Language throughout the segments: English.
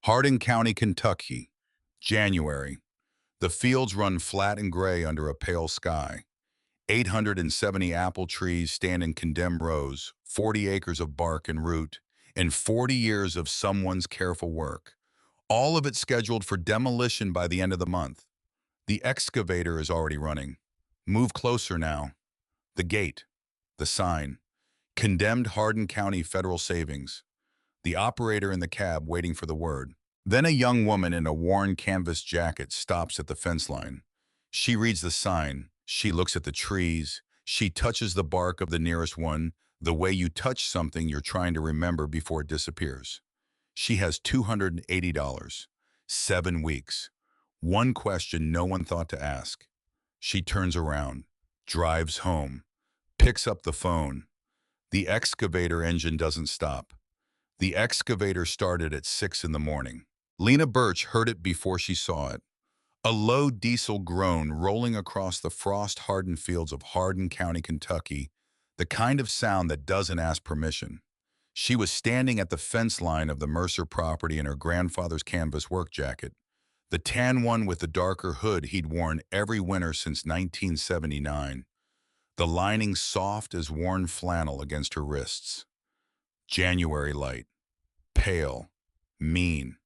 Hardin County, Kentucky, January. The fields run flat and gray under a pale sky. 870 apple trees stand in condemned rows, 40 acres of bark and root, and 40 years of someone's careful work. All of it scheduled for demolition by the end of the month. The excavator is already running. Move closer now. The gate. The sign. Condemned Hardin County Federal Savings. The operator in the cab waiting for the word. Then a young woman in a worn canvas jacket stops at the fence line. She reads the sign. She looks at the trees. She touches the bark of the nearest one, the way you touch something you're trying to remember before it disappears. She has $280. 7 weeks. One question no one thought to ask. She turns around, drives home, picks up the phone. The excavator engine doesn't stop. The excavator started at 6 in the morning. Lena Birch heard it before she saw it. A low diesel groan rolling across the frost-hardened fields of Hardin County, Kentucky, the kind of sound that doesn't ask permission. She was standing at the fence line of the Mercer property in her grandfather's canvas work jacket, the tan one with the darker hood he'd worn every winter since 1979, the lining soft as worn flannel against her wrists. January light. Pale. Mean.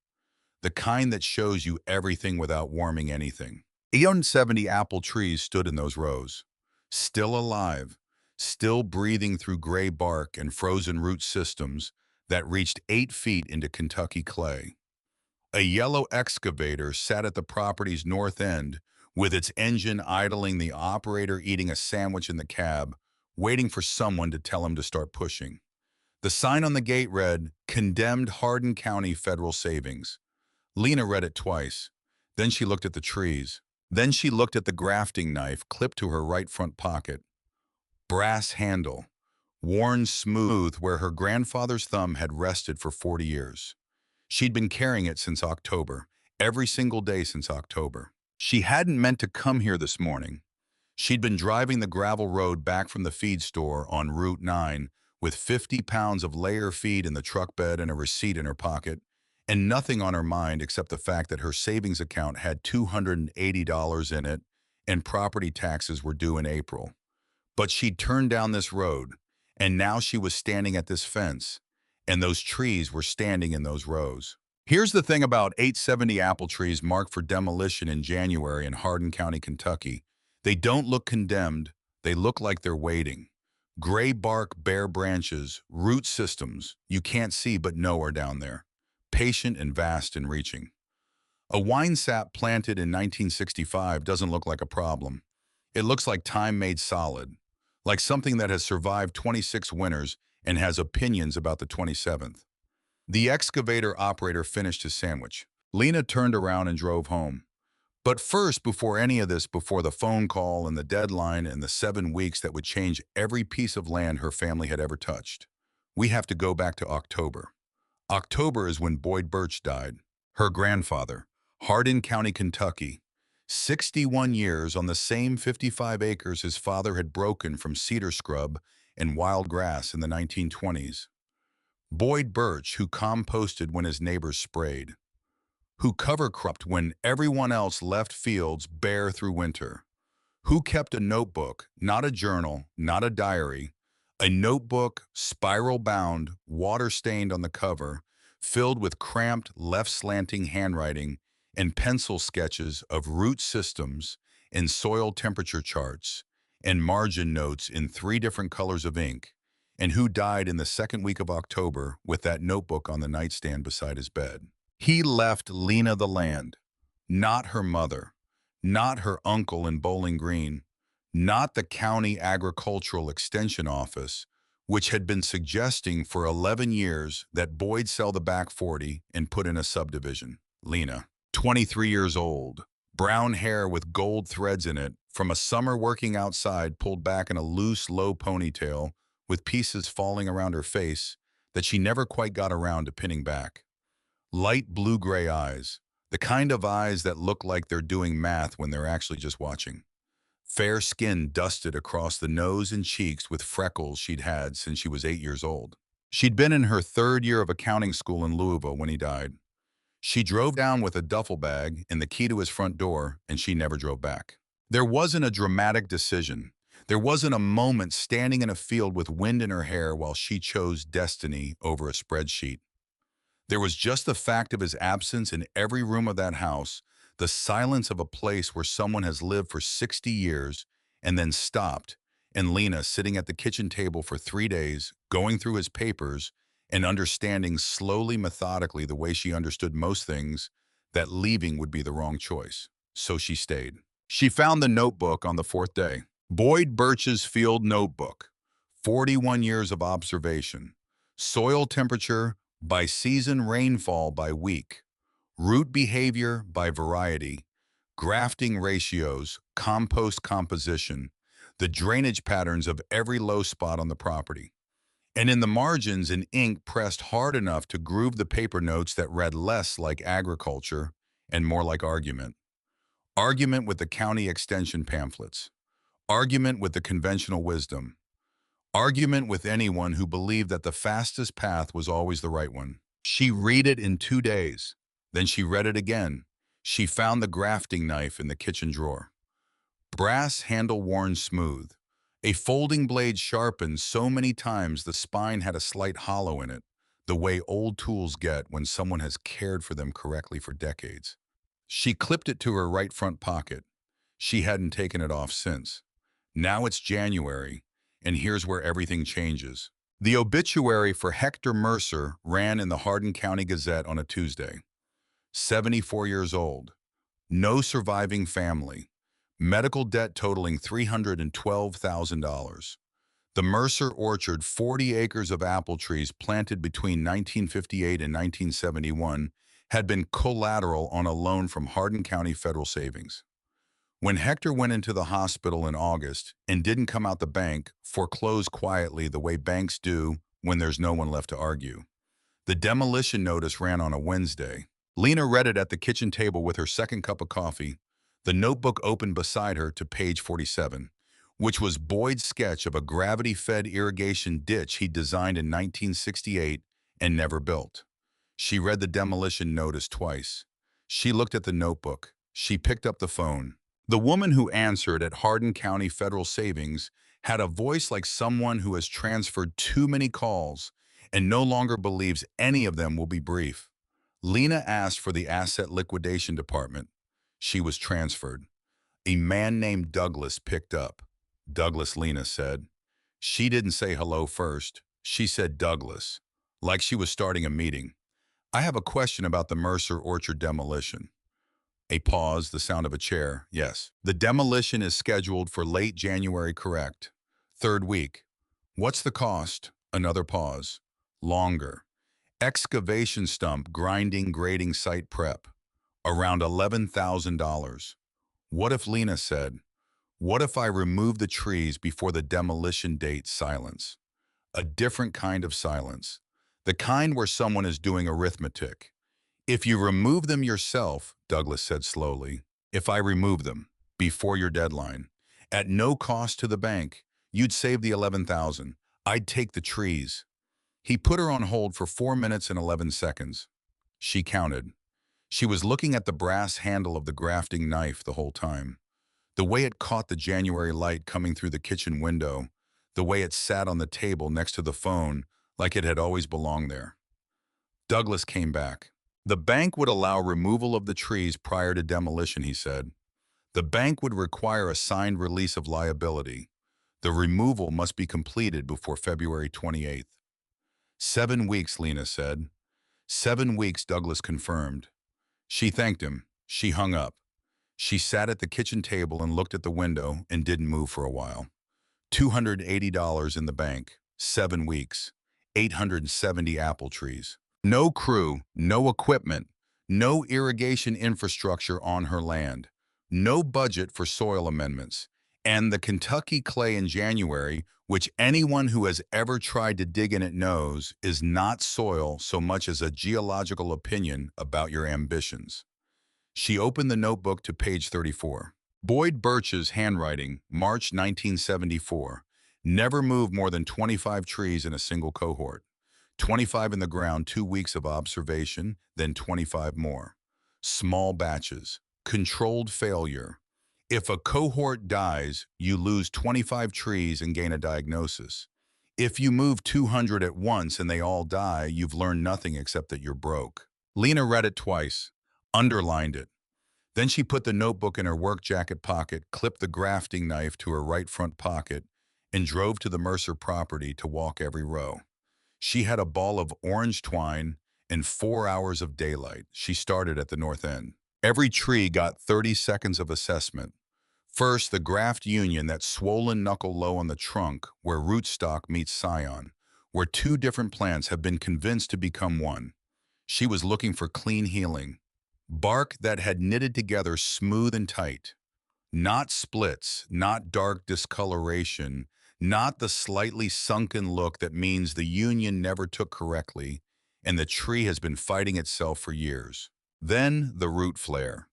The kind that shows you everything without warming anything. 870 apple trees stood in those rows, still alive, still breathing through gray bark and frozen root systems that reached 8 feet into Kentucky clay. A yellow excavator sat at the property's north end, with its engine idling, the operator eating a sandwich in the cab, waiting for someone to tell him to start pushing. The sign on the gate read, Condemned Hardin County Federal Savings. Lena read it twice. Then she looked at the trees. Then she looked at the grafting knife clipped to her right front pocket. Brass handle, worn smooth where her grandfather's thumb had rested for 40 years. She'd been carrying it since October, every single day since October. She hadn't meant to come here this morning. She'd been driving the gravel road back from the feed store on Route 9 with 50 pounds of layer feed in the truck bed and a receipt in her pocket, and nothing on her mind except the fact that her savings account had $280 in it and property taxes were due in April. But she'd turned down this road, and now she was standing at this fence, and those trees were standing in those rows. Here's the thing about 870 apple trees marked for demolition in January in Hardin County, Kentucky. They don't look condemned, they look like they're waiting. Gray bark, bare branches, root systems you can't see but know are down there, patient and vast in reaching. A wine sap planted in 1965 doesn't look like a problem. It looks like time made solid, like something that has survived 26 winters and has opinions about the 27th. The excavator operator finished his sandwich. Lena turned around and drove home. But first, before any of this, before the phone call and the deadline and the 7 weeks that would change every piece of land her family had ever touched, we have to go back to October. October is when Boyd Birch died, her grandfather, Hardin County, Kentucky. 61 years on the same 55 acres his father had broken from cedar scrub and wild grass in the 1920s. Boyd Birch, who composted when his neighbors sprayed, who cover-cropped when everyone else left fields bare through winter, who kept a notebook, not a journal, not a diary, a notebook, spiral-bound, water-stained on the cover, filled with cramped, left-slanting handwriting and pencil sketches of root systems and soil temperature charts and margin notes in 3 different colors of ink, and who died in the 2nd week of October with that notebook on the nightstand beside his bed. He left Lena the land, not her mother, not her uncle in Bowling Green, not the county agricultural extension office, which had been suggesting for 11 years that Boyd sell the back 40 and put in a subdivision. Lena, 23 years old, brown hair with gold threads in it, from a summer working outside pulled back in a loose, low ponytail with pieces falling around her face that she never quite got around to pinning back. Light blue-gray eyes, the kind of eyes that look like they're doing math when they're actually just watching. Fair skin dusted across the nose and cheeks with freckles she'd had since she was 8 years old. She'd been in her 3rd year of accounting school in Louisville when he died. She drove down with a duffel bag and the key to his front door, and she never drove back. There wasn't a dramatic decision. There wasn't a moment standing in a field with wind in her hair while she chose destiny over a spreadsheet. There was just the fact of his absence in every room of that house, the silence of a place where someone has lived for 60 years and then stopped, and Lena sitting at the kitchen table for 3 days, going through his papers and understanding slowly, methodically, the way she understood most things, that leaving would be the wrong choice. So she stayed. She found the notebook on the fourth day. Boyd Birch's field notebook. 41 years of observation. Soil temperature by season, rainfall by week, root behavior by variety, grafting ratios, compost composition, the drainage patterns of every low spot on the property. And in the margins, in ink pressed hard enough to groove the paper notes that read less like agriculture and more like argument. Argument with the county extension pamphlets. Argument with the conventional wisdom. Argument with anyone who believed that the fastest path was always the right one. She read it in 2 days. Then she read it again. She found the grafting knife in the kitchen drawer. Brass handle worn smooth. A folding blade sharpened so many times the spine had a slight hollow in it, the way old tools get when someone has cared for them correctly for decades. She clipped it to her right front pocket. She hadn't taken it off since. Now it's January, and here's where everything changes. The obituary for Hector Mercer ran in the Hardin County Gazette on a Tuesday. 74 years old. No surviving family. Medical debt totaling $312,000. The Mercer Orchard, 40 acres of apple trees planted between 1958 and 1971, had been collateral on a loan from Hardin County Federal Savings. When Hector went into the hospital in August and didn't come out the bank, foreclosed quietly the way banks do when there's no one left to argue. The demolition notice ran on a Wednesday. Lena read it at the kitchen table with her second cup of coffee. The notebook opened beside her to page 47, which was Boyd's sketch of a gravity-fed irrigation ditch he designed in 1968 and never built. She read the demolition notice twice. She looked at the notebook. She picked up the phone. The woman who answered at Hardin County Federal Savings had a voice like someone who has transferred too many calls and no longer believes any of them will be brief. Lena asked for the asset liquidation department. She was transferred. A man named Douglas picked up. Douglas, Lena said. She didn't say hello first. She said Douglas, like she was starting a meeting. I have a question about the Mercer Orchard demolition. A pause, the sound of a chair. Yes. The demolition is scheduled for late January, correct? Third week. What's the cost? Another pause. Longer. Excavation stump, grinding, grading, site prep. Around $11,000. What if, Lena said, what if I remove the trees before the demolition date? Silence. A different kind of silence. The kind where someone is doing arithmetic. If you remove them yourself, Douglas said slowly, if I remove them before your deadline, at no cost to the bank, you'd save the $11,000. I'd take the trees. He put her on hold for 4 minutes and 11 seconds. She counted. She was looking at the brass handle of the grafting knife the whole time. The way it caught the January light coming through the kitchen window, the way it sat on the table next to the phone like it had always belonged there. Douglas came back. The bank would allow removal of the trees prior to demolition, he said. The bank would require a signed release of liability. The removal must be completed before February 28th. 7 weeks, Lena said. 7 weeks, Douglas confirmed. She thanked him. She hung up. She sat at the kitchen table and looked at the window and didn't move for a while. $280 in the bank, 7 weeks, 870 apple trees. No crew, no equipment, no irrigation infrastructure on her land, no budget for soil amendments, and the Kentucky clay in January, which anyone who has ever tried to dig in it knows is not soil so much as a geological opinion about your ambitions. She opened the notebook to page 34. Boyd Birch's handwriting, March 1974. Never moved more than 25 trees in a single cohort. 25 in the ground, 2 weeks of observation, then 25 more. Small batches. Controlled failure. If a cohort dies, you lose 25 trees and gain a diagnosis. If you move 200 at once and they all die, you've learned nothing except that you're broke. Lena read it twice, underlined it. Then she put the notebook in her work jacket pocket, clipped the grafting knife to her right front pocket, and drove to the Mercer property to walk every row. She had a ball of orange twine and 4 hours of daylight. She started at the north end. Every tree got 30 seconds of assessment. First, the graft union, that swollen knuckle low on the trunk where rootstock meets scion, where two different plants have been convinced to become one. She was looking for clean healing. Bark that had knitted together smooth and tight. Not splits, not dark discoloration, not the slightly sunken look that means the union never took correctly and the tree has been fighting itself for years. Then the root flare.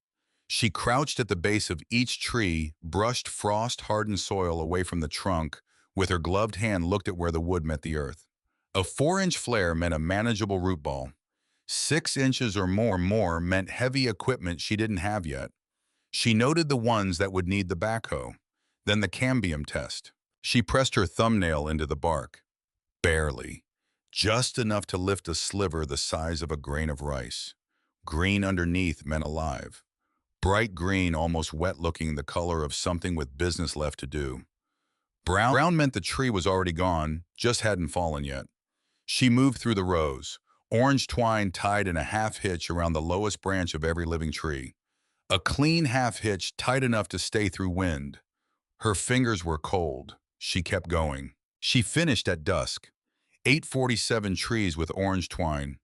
She crouched at the base of each tree, brushed frost-hardened soil away from the trunk, with her gloved hand looked at where the wood met the earth. A 4-inch flare meant a manageable root ball. 6 inches or more meant heavy equipment she didn't have yet. She noted the ones that would need the backhoe, then the cambium test. She pressed her thumbnail into the bark. Barely. Just enough to lift a sliver the size of a grain of rice. Green underneath meant alive. Bright green, almost wet-looking, the color of something with business left to do. Brown meant the tree was already gone, just hadn't fallen yet. She moved through the rows, orange twine tied in a half-hitch around the lowest branch of every living tree. A clean half-hitch tight enough to stay through wind. Her fingers were cold. She kept going. She finished at dusk. 847 trees with orange twine.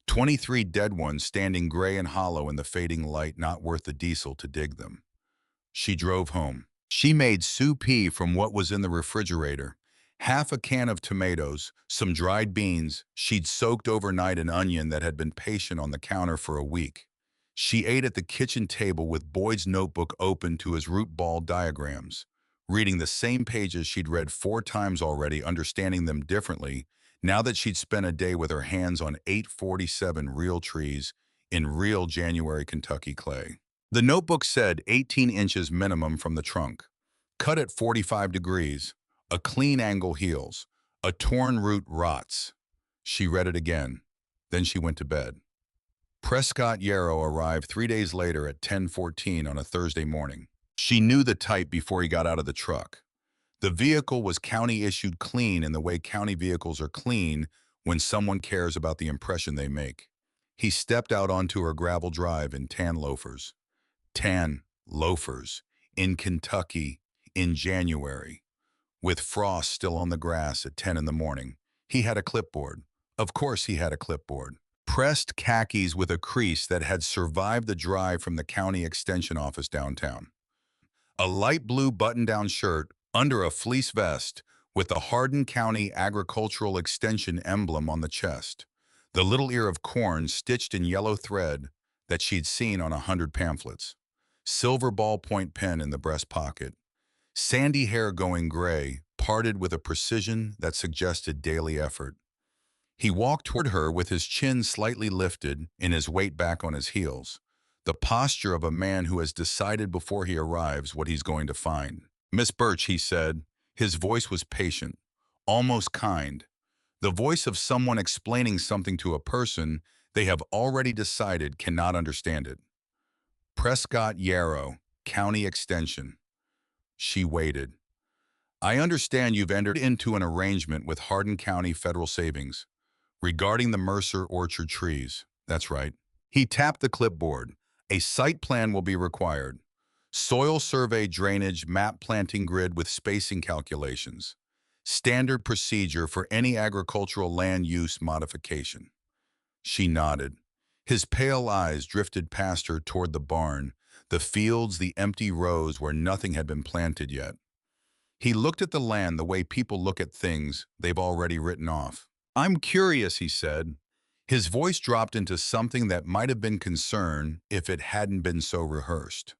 23 dead ones standing gray and hollow in the fading light, not worth the diesel to dig them. She drove home. She made soup from what was in the refrigerator. Half a can of tomatoes, some dried beans. She'd soaked overnight an onion that had been patient on the counter for a week. She ate at the kitchen table with Boyd's notebook open to his root ball diagrams, reading the same pages she'd read 4 times already, understanding them differently, now that she'd spent a day with her hands on 847 real trees in real January Kentucky clay. The notebook said 18 inches minimum from the trunk. Cut at 45 degrees. A clean angle heals. A torn root rots. She read it again. Then she went to bed. Prescott Yarrow arrived 3 days later at 10:14 on a Thursday morning. She knew the type before he got out of the truck. The vehicle was county-issued clean in the way county vehicles are clean when someone cares about the impression they make. He stepped out onto her gravel drive in tan loafers. Tan loafers. In Kentucky. In January. With frost still on the grass at 10 in the morning. He had a clipboard. Of course he had a clipboard. Pressed khakis with a crease that had survived the drive from the county extension office downtown. A light blue button-down shirt under a fleece vest with the Hardin County Agricultural Extension emblem on the chest. The little ear of corn stitched in yellow thread that she'd seen on 100 pamphlets. Silver ballpoint pen in the breast pocket. Sandy hair going gray, parted with a precision that suggested daily effort. He walked toward her with his chin slightly lifted and his weight back on his heels. The posture of a man who has decided before he arrives what he's going to find. "Miss Birch," he said. His voice was patient, almost kind. The voice of someone explaining something to a person they have already decided cannot understand it. Prescott Yarrow, County Extension. She waited. "I understand you've entered into an arrangement with Hardin County Federal Savings regarding the Mercer orchard trees." "That's right." He tapped the clipboard. "A site plan will be required. Soil survey, drainage, map, planting grid with spacing calculations. Standard procedure for any agricultural land use modification." She nodded. His pale eyes drifted past her toward the barn, the fields, the empty rows where nothing had been planted yet. He looked at the land the way people look at things they've already written off. "I'm curious," he said. His voice dropped into something that might have been concern if it hadn't been so rehearsed.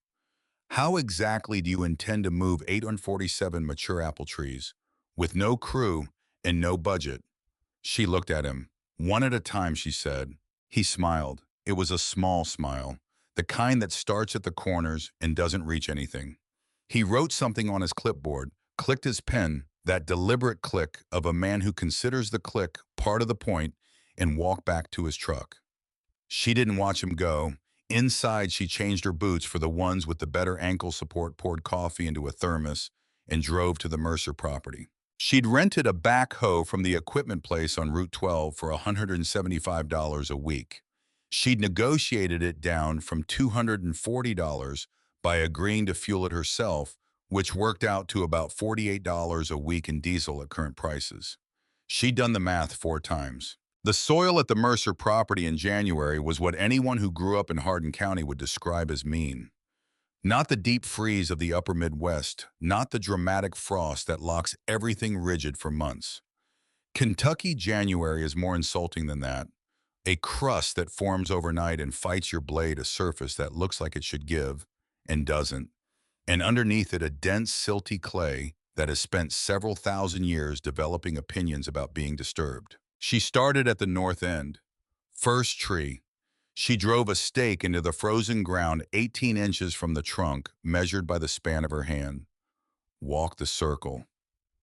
"How exactly do you intend to move 847 mature apple trees, with no crew and no budget?" She looked at him. One at a time, she said. He smiled. It was a small smile, the kind that starts at the corners and doesn't reach anything. He wrote something on his clipboard, clicked his pen, that deliberate click of a man who considers the click part of the point, and walked back to his truck. She didn't watch him go. Inside, she changed her boots for the ones with the better ankle support, poured coffee into a thermos, and drove to the Mercer property. She'd rented a backhoe from the equipment place on Route 12 for $175 a week. She'd negotiated it down from $240 by agreeing to fuel it herself, which worked out to about $48 a week in diesel at current prices. She'd done the math 4 times. The soil at the Mercer property in January was what anyone who grew up in Hardin County would describe as mean. Not the deep freeze of the upper Midwest, not the dramatic frost that locks everything rigid for months. Kentucky January is more insulting than that. A crust that forms overnight and fights your blade a surface that looks like it should give, and doesn't. And underneath it a dense, silty clay that has spent several thousand years developing opinions about being disturbed. She started at the north end. First tree. She drove a stake into the frozen ground 18 inches from the trunk, measured by the span of her hand. Walked the circle.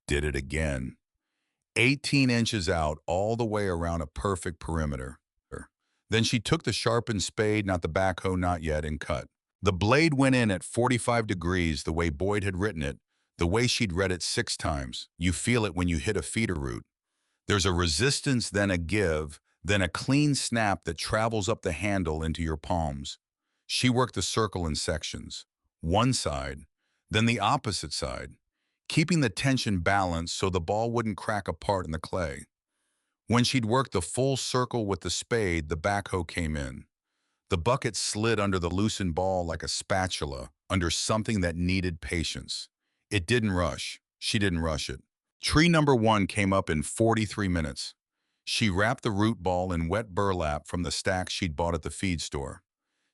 Did it again. 18 inches out, all the way around a perfect perimeter. Then she took the sharpened spade, not the backhoe, not yet, and cut. The blade went in at 45 degrees, the way Boyd had written it, the way she'd read it 6 times. You feel it when you hit a feeder root. There's a resistance, then a give, then a clean snap that travels up the handle into your palms. She worked the circle in sections. One side, then the opposite side, keeping the tension balanced so the ball wouldn't crack apart in the clay. When she'd worked the full circle with the spade, the backhoe came in. The bucket slid under the loosened ball like a spatula, under something that needed patience. It didn't rush. She didn't rush it. Tree number 1 came up in 43 minutes. She wrapped the root ball in wet burlap from the stack she'd bought at the feed store,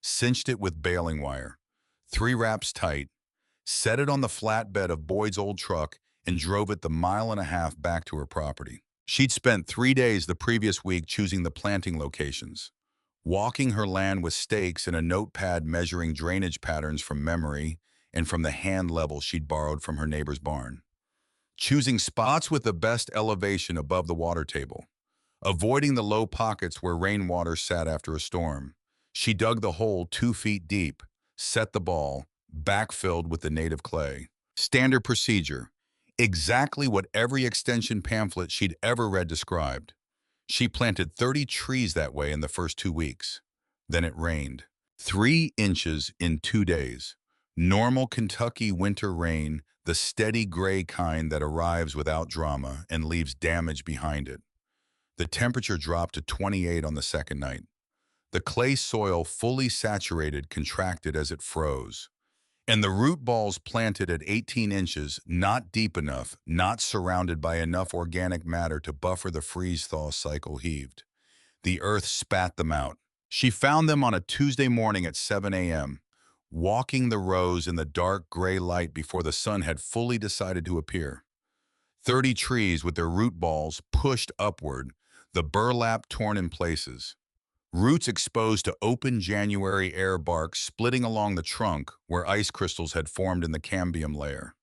cinched it with baling wire, 3 wraps tight, set it on the flatbed of Boyd's old truck, and drove it the 1.5 miles back to her property. She'd spent 3 days the previous week choosing the planting locations, walking her land with stakes and a notepad measuring drainage patterns from memory and from the hand level she'd borrowed from her neighbor's barn, choosing spots with the best elevation above the water table, avoiding the low pockets where rainwater sat after a storm. She dug the hole 2 feet deep, set the ball, backfilled with the native clay. Standard procedure. Exactly what every extension pamphlet she'd ever read described. She planted 30 trees that way in the first 2 weeks. Then it rained. 3 inches in 2 days. Normal Kentucky winter rain, the steady gray kind that arrives without drama and leaves damage behind it. The temperature dropped to 28 on the second night. The clay soil, fully saturated, contracted as it froze. And the root balls planted at 18 inches, not deep enough, not surrounded by enough organic matter to buffer the freeze-thaw cycle, heaved. The earth spat them out. She found them on a Tuesday morning at 7 a.m., walking the rows in the dark gray light before the sun had fully decided to appear. 30 trees with their root balls pushed upward, the burlap torn in places. Roots exposed to open January air, bark splitting along the trunk where ice crystals had formed in the cambium layer.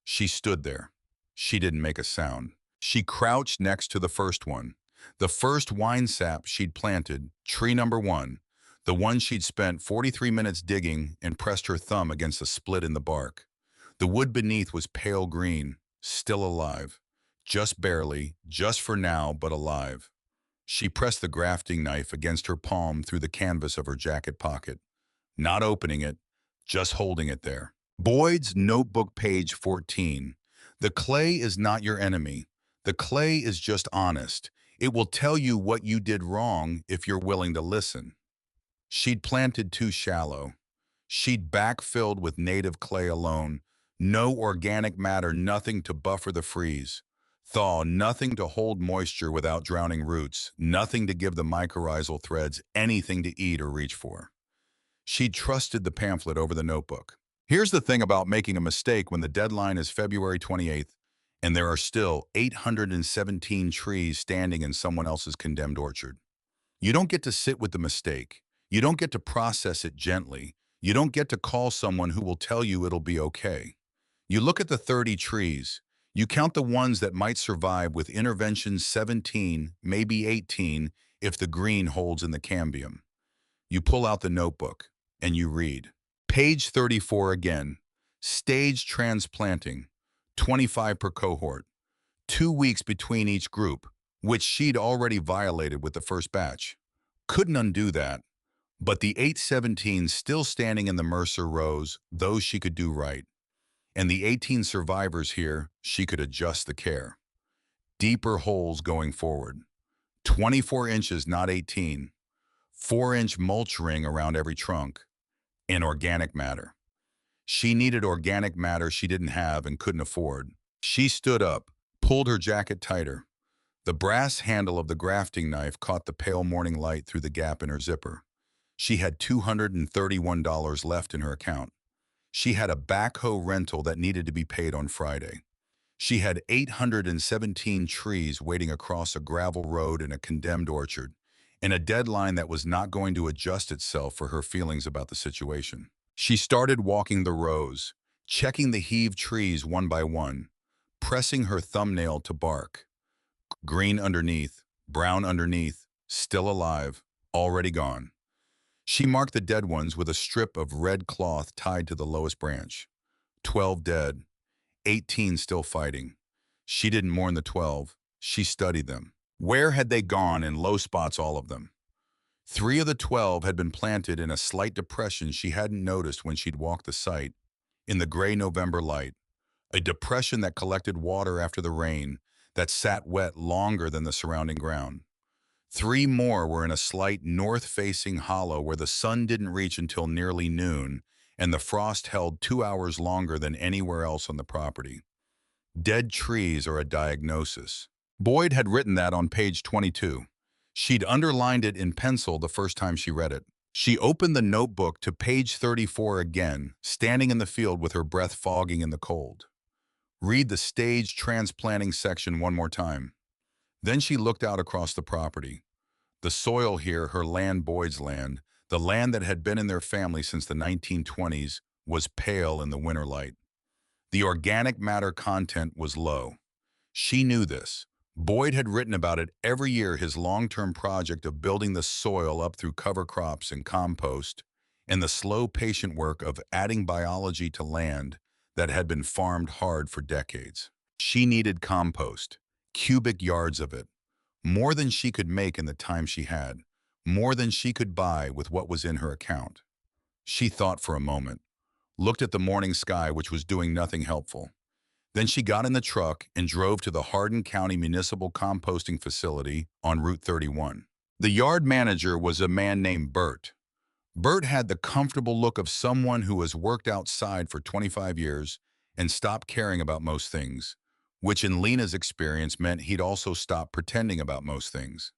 She stood there. She didn't make a sound. She crouched next to the first one, the first wine sap she'd planted, tree number 1, the one she'd spent 43 minutes digging, and pressed her thumb against a split in the bark. The wood beneath was pale green, still alive. Just barely, just for now, but alive. She pressed the grafting knife against her palm through the canvas of her jacket pocket, not opening it, just holding it there. Boyd's notebook, page 14. The clay is not your enemy. The clay is just honest. It will tell you what you did wrong if you're willing to listen. She'd planted too shallow. She'd backfilled with native clay alone. No organic matter, nothing to buffer the freeze. Thaw, nothing to hold moisture without drowning roots, nothing to give the mycorrhizal threads anything to eat or reach for. She'd trusted the pamphlet over the notebook. Here's the thing about making a mistake when the deadline is February 28th and there are still 817 trees standing in someone else's condemned orchard. You don't get to sit with the mistake. You don't get to process it gently. You don't get to call someone who will tell you it'll be okay. You look at the 30 trees. You count the ones that might survive with intervention 17, maybe 18, if the green holds in the cambium. You pull out the notebook and you read. Page 34 again. Stage transplanting. 25 per cohort. 2 weeks between each group, which she'd already violated with the first batch. Couldn't undo that, but the 817 still standing in the Mercer rows, those she could do right. And the 18 survivors here, she could adjust the care. Deeper holes going forward. 24 inches, not 18. 4-inch mulch ring around every trunk. And organic matter. She needed organic matter she didn't have and couldn't afford. She stood up, pulled her jacket tighter. The brass handle of the grafting knife caught the pale morning light through the gap in her zipper. She had $231 left in her account. She had a backhoe rental that needed to be paid on Friday. She had 817 trees waiting across a gravel road in a condemned orchard, and a deadline that was not going to adjust itself for her feelings about the situation. She started walking the rows, checking the heaved trees one by one, pressing her thumbnail to bark. Green underneath, brown underneath, still alive, already gone. She marked the dead ones with a strip of red cloth tied to the lowest branch. 12 dead, 18 still fighting. She didn't mourn the 12, she studied them. Where had they gone in low spots, all of them? 3 of the 12 had been planted in a slight depression she hadn't noticed when she'd walked the site, in the gray November light. A depression that collected water after the rain, that sat wet longer than the surrounding ground. 3 more were in a slight north-facing hollow where the sun didn't reach until nearly noon, and the frost held 2 hours longer than anywhere else on the property. Dead trees are a diagnosis. Boyd had written that on page 22. She'd underlined it in pencil the first time she read it. She opened the notebook to page 34 again, standing in the field with her breath fogging in the cold. Read the stage transplanting section one more time. Then she looked out across the property. The soil here, her land, Boyd's land, the land that had been in their family since the 1920s, was pale in the winter light. The organic matter content was low. She knew this. Boyd had written about it every year, his long-term project of building the soil up through cover crops and compost, and the slow, patient work of adding biology to land that had been farmed hard for decades. She needed compost, cubic yards of it, more than she could make in the time she had, more than she could buy with what was in her account. She thought for a moment, looked at the morning sky, which was doing nothing helpful. Then she got in the truck and drove to the Hardin County Municipal Composting Facility on Route 31. The yard manager was a man named Bert. Bert had the comfortable look of someone who has worked outside for 25 years and stopped caring about most things, which in Lena's experience meant he'd also stopped pretending about most things.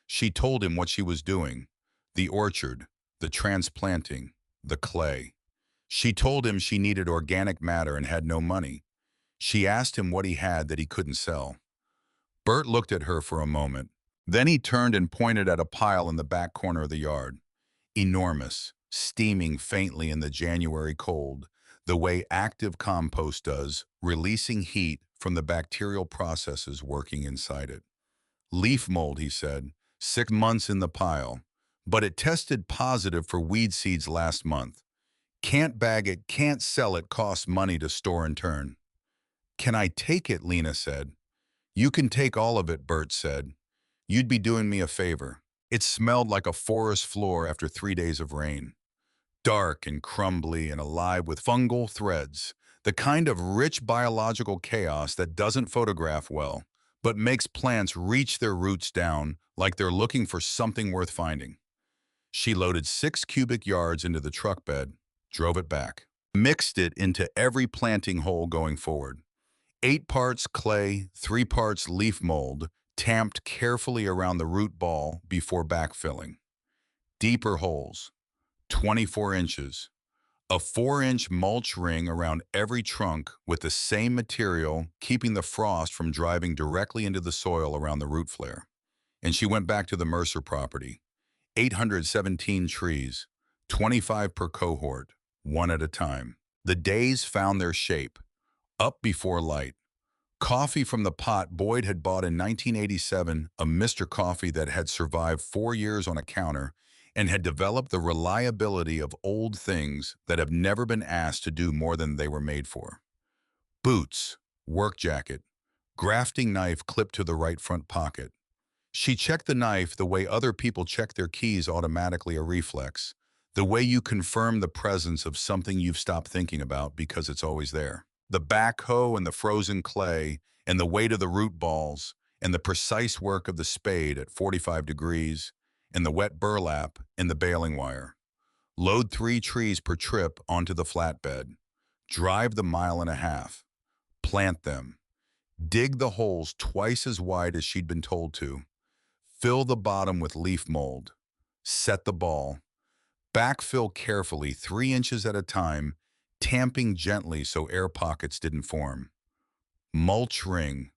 She told him what she was doing, the orchard, the transplanting, the clay. She told him she needed organic matter and had no money. She asked him what he had that he couldn't sell. Bert looked at her for a moment. Then he turned and pointed at a pile in the back corner of the yard. Enormous, steaming faintly in the January cold, the way active compost does, releasing heat from the bacterial processes working inside it. Leaf mold, he said, 6 months in the pile, but it tested positive for weed seeds last month. Can't bag it, can't sell it, costs money to store and turn. Can I take it? Lena said. You can take all of it, Bert said. You'd be doing me a favor. It smelled like a forest floor after 3 days of rain. Dark and crumbly and alive with fungal threads, the kind of rich biological chaos that doesn't photograph well, but makes plants reach their roots down like they're looking for something worth finding. She loaded 6 cubic yards into the truck bed, drove it back, mixed it into every planting hole going forward. 8 parts clay, 3 parts leaf mold, tamped carefully around the root ball before backfilling. Deeper holes, 24 inches. A 4-inch mulch ring around every trunk with the same material, keeping the frost from driving directly into the soil around the root flare. And she went back to the Mercer property. 817 trees, 25 per cohort, one at a time. The days found their shape, up before light. Coffee from the pot Boyd had bought in 1987, a Mr. Coffee that had survived 4 years on a counter and had developed the reliability of old things that have never been asked to do more than they were made for. Boots, work jacket, grafting knife clipped to the right front pocket. She checked the knife the way other people check their keys, automatically, a reflex, the way you confirm the presence of something you've stopped thinking about because it's always there. The backhoe and the frozen clay and the weight of the root balls and the precise work of the spade at 45 degrees and the wet burlap and the baling wire. Load 3 trees per trip onto the flatbed. Drive the 1.5 miles. Plant them. Dig the holes twice as wide as she'd been told to. Fill the bottom with leaf mold. Set the ball. Backfill carefully, 3 inches at a time, tamping gently so air pockets didn't form. Mulch ring.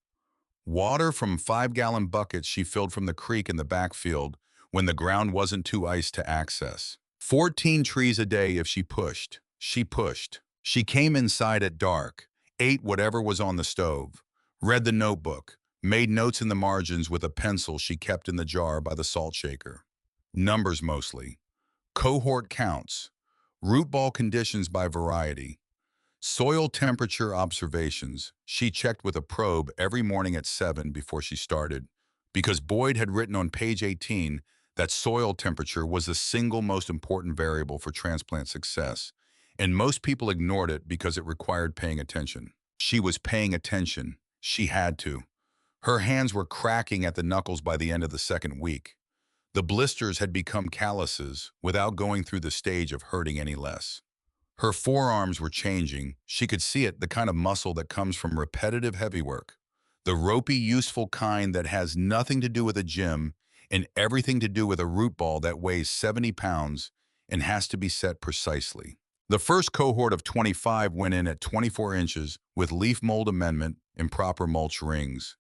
Water from 5-gallon buckets she filled from the creek in the backfield when the ground wasn't too iced to access. 14 trees a day if she pushed. She pushed. She came inside at dark, ate whatever was on the stove, read the notebook, made notes in the margins with a pencil she kept in the jar by the salt shaker. Numbers mostly. Cohort counts. Root ball conditions by variety. Soil temperature observations. She checked with a probe every morning at 7 before she started, because Boyd had written on page 18 that soil temperature was the single most important variable for transplant success, and most people ignored it because it required paying attention. She was paying attention. She had to. Her hands were cracking at the knuckles by the end of the second week. The blisters had become calluses without going through the stage of hurting any less. Her forearms were changing. She could see it, the kind of muscle that comes from repetitive heavy work. The ropey, useful kind that has nothing to do with a gym and everything to do with a root ball that weighs 70 pounds and has to be set precisely. The first cohort of 25 went in at 24 inches with leaf mold amendment and proper mulch rings.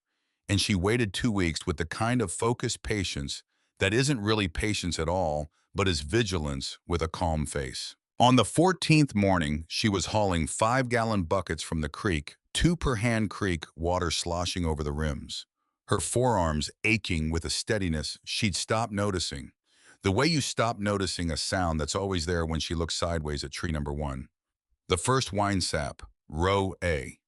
And she waited 2 weeks with the kind of focused patience that isn't really patience at all, but is vigilance with a calm face. On the 14th morning, she was hauling 5-gallon buckets from the creek, 2 per hand creek, water sloshing over the rims. Her forearms aching with a steadiness she'd stopped noticing. The way you stop noticing a sound that's always there when she looked sideways at tree number 1. The first wine sap, row A.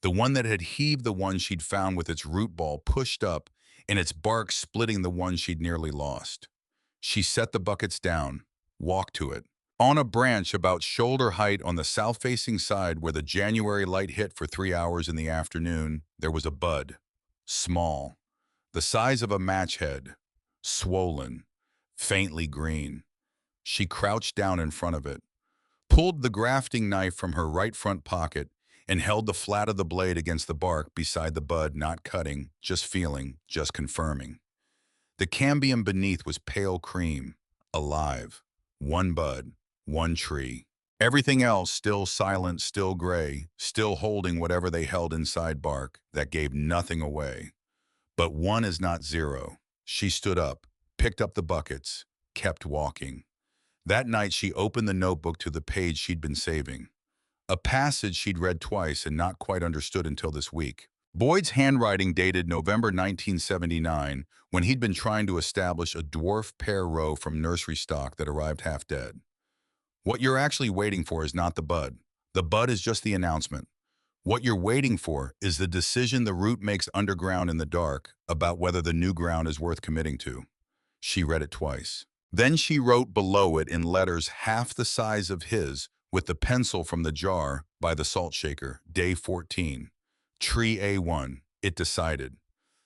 The one that had heaved the one she'd found with its root ball pushed up and its bark splitting the one she'd nearly lost. She set the buckets down, walked to it. On a branch about shoulder height on the south-facing side where the January light hit for 3 hours in the afternoon, there was a bud. Small, the size of a match head, swollen, faintly green. She crouched down in front of it, pulled the grafting knife from her right front pocket, and held the flat of the blade against the bark beside the bud, not cutting, just feeling, just confirming. The cambium beneath was pale cream, alive. 1 bud, 1 tree. Everything else still silent, still gray, still holding whatever they held inside bark that gave nothing away. But 1 is not 0. She stood up, picked up the buckets, kept walking. That night she opened the notebook to the page she'd been saving. A passage she'd read twice and not quite understood until this week. Boyd's handwriting dated November 1979, when he'd been trying to establish a dwarf pear row from nursery stock that arrived half dead. What you're actually waiting for is not the bud. The bud is just the announcement. What you're waiting for is the decision the root makes underground in the dark about whether the new ground is worth committing to. She read it twice. Then she wrote below it in letters half the size of his, with the pencil from the jar by the salt shaker, day 14. Tree A1, it decided.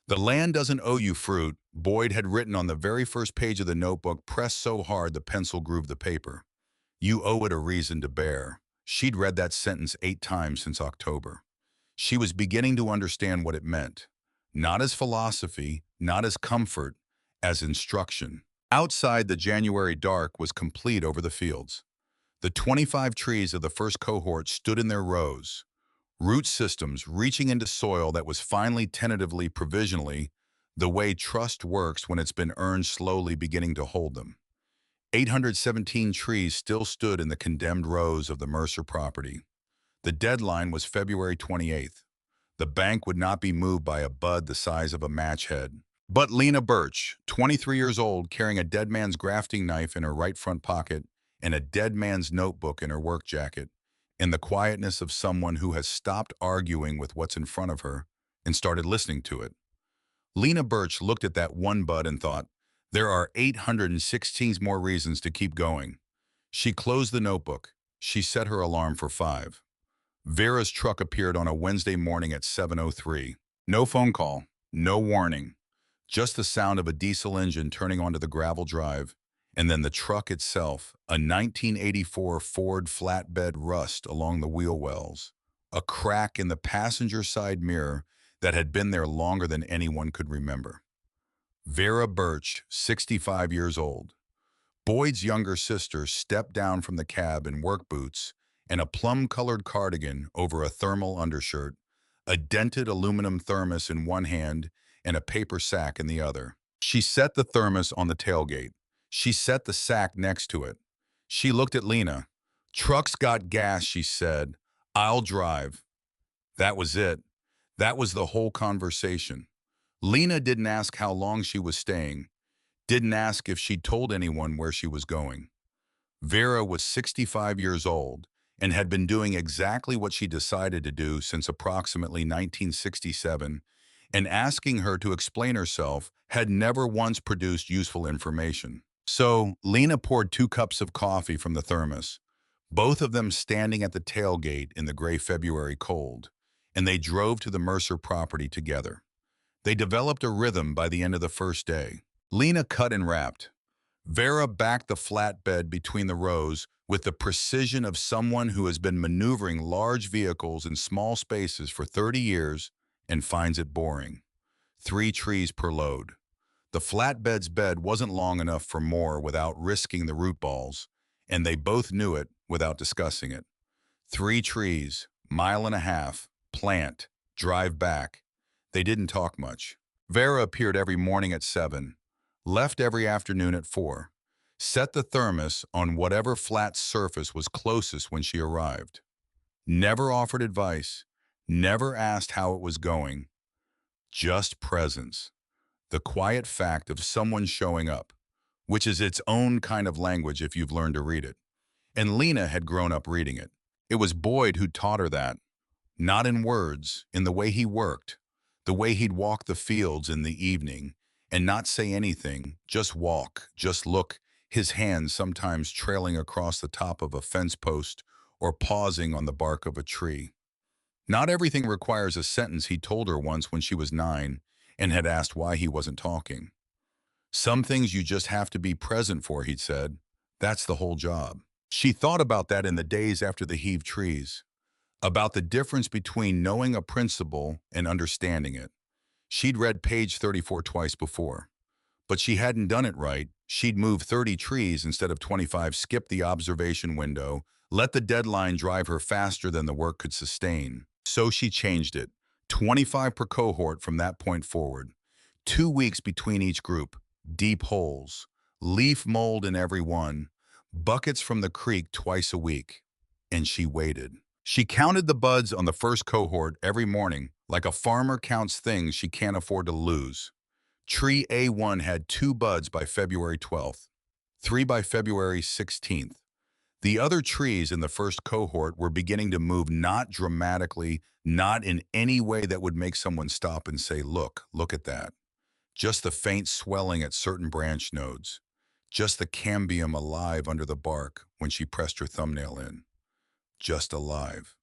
The land doesn't owe you fruit, Boyd had written on the very first page of the notebook, pressed so hard the pencil grooved the paper. You owe it a reason to bear. She'd read that sentence 8 times since October. She was beginning to understand what it meant. Not as philosophy, not as comfort, as instruction. Outside, the January dark was complete over the fields. The 25 trees of the first cohort stood in their rows, root systems reaching into soil that was finally tentatively provisionally, the way trust works when it's been earned slowly beginning to hold them. 817 trees still stood in the condemned rows of the Mercer property. The deadline was February 28th. The bank would not be moved by a bud the size of a match head. But Lena Birch, 23 years old, carrying a dead man's grafting knife in her right front pocket and a dead man's notebook in her work jacket, in the quietness of someone who has stopped arguing with what's in front of her and started listening to it. Lena Birch looked at that one bud and thought, there are 816 more reasons to keep going. She closed the notebook. She set her alarm for 5. Vera's truck appeared on a Wednesday morning at 7:03. No phone call, no warning, just the sound of a diesel engine turning onto the gravel drive, and then the truck itself, a 1984 Ford flatbed rust along the wheel wells, a crack in the passenger side mirror that had been there longer than anyone could remember. Vera Birch, 65 years old. Boyd's younger sister stepped down from the cab in work boots and a plum-colored cardigan over a thermal undershirt, a dented aluminum thermos in one hand and a paper sack in the other. She set the thermos on the tailgate. She set the sack next to it. She looked at Lena. "Truck's got gas," she said. "I'll drive." That was it. That was the whole conversation. Lena didn't ask how long she was staying, didn't ask if she'd told anyone where she was going. Vera was 65 years old and had been doing exactly what she decided to do since approximately 1967, and asking her to explain herself had never once produced useful information. So, Lena poured 2 cups of coffee from the thermos, both of them standing at the tailgate in the gray February cold, and they drove to the Mercer property together. They developed a rhythm by the end of the first day. Lena cut and wrapped. Vera backed the flatbed between the rows with the precision of someone who has been maneuvering large vehicles in small spaces for 30 years and finds it boring. 3 trees per load. The flatbed's bed wasn't long enough for more without risking the root balls, and they both knew it without discussing it. 3 trees, mile and a half, plant, drive back. They didn't talk much. Vera appeared every morning at 7, left every afternoon at 4, set the thermos on whatever flat surface was closest when she arrived. Never offered advice, never asked how it was going, just presence. The quiet fact of someone showing up, which is its own kind of language if you've learned to read it. And Lena had grown up reading it. It was Boyd who taught her that. Not in words, in the way he worked, the way he'd walk the fields in the evening and not say anything, just walk, just look, his hands sometimes trailing across the top of a fence post or pausing on the bark of a tree. Not everything requires a sentence, he told her once when she was 9 and had asked why he wasn't talking. Some things you just have to be present for, he'd said. That's the whole job. She thought about that in the days after the heaved trees, about the difference between knowing a principle and understanding it. She'd read page 34 twice before, but she hadn't done it right. She'd moved 30 trees instead of 25, skipped the observation window, let the deadline drive her faster than the work could sustain. So she changed it, 25 per cohort from that point forward. 2 weeks between each group, deep holes, leaf mold in every one, buckets from the creek twice a week. And she waited. She counted the buds on the first cohort every morning, like a farmer counts things she can't afford to lose. Tree A1 had 2 buds by February 12th, 3 by February 16th. The other trees in the first cohort were beginning to move, not dramatically, not in any way that would make someone stop and say, look at that. Just the faint swelling at certain branch nodes. Just the cambium alive under the bark when she pressed her thumbnail in. Just alive.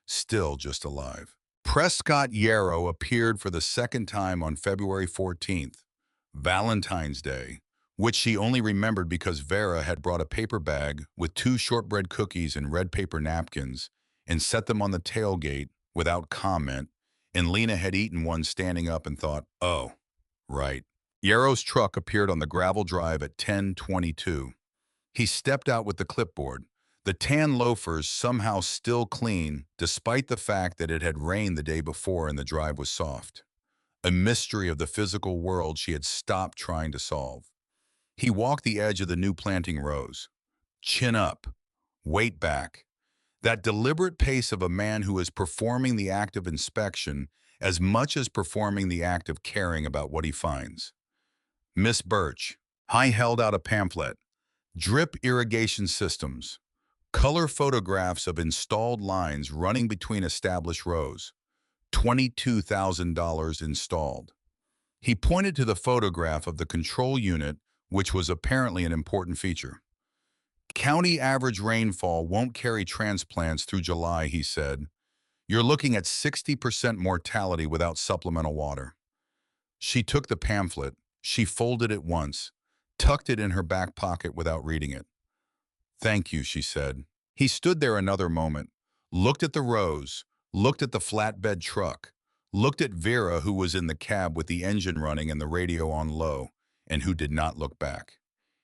Still just alive. Prescott Yarrow appeared for the second time on February 14th, Valentine's Day, which she only remembered because Vera had brought a paper bag with 2 shortbread cookies and red paper napkins and set them on the tailgate without comment, and Lena had eaten one standing up and thought, oh, right. Yarrow's truck appeared on the gravel drive at 10:22. He stepped out with the clipboard, The tan loafers somehow still clean, despite the fact that it had rained the day before and the drive was soft. A mystery of the physical world she had stopped trying to solve. He walked the edge of the new planting rows. Chin up, weight back. That deliberate pace of a man who is performing the act of inspection as much as performing the act of caring about what he finds. Miss Birch. I held out a pamphlet. Drip irrigation systems. Color photographs of installed lines running between established rows. $22,000 installed. He pointed to the photograph of the control unit, which was apparently an important feature. County average rainfall won't carry transplants through July, he said. You're looking at 60% mortality without supplemental water. She took the pamphlet. She folded it once, tucked it in her back pocket without reading it. Thank you, she said. He stood there another moment, looked at the rows, looked at the flatbed truck, looked at Vera, who was in the cab with the engine running and the radio on low, and who did not look back.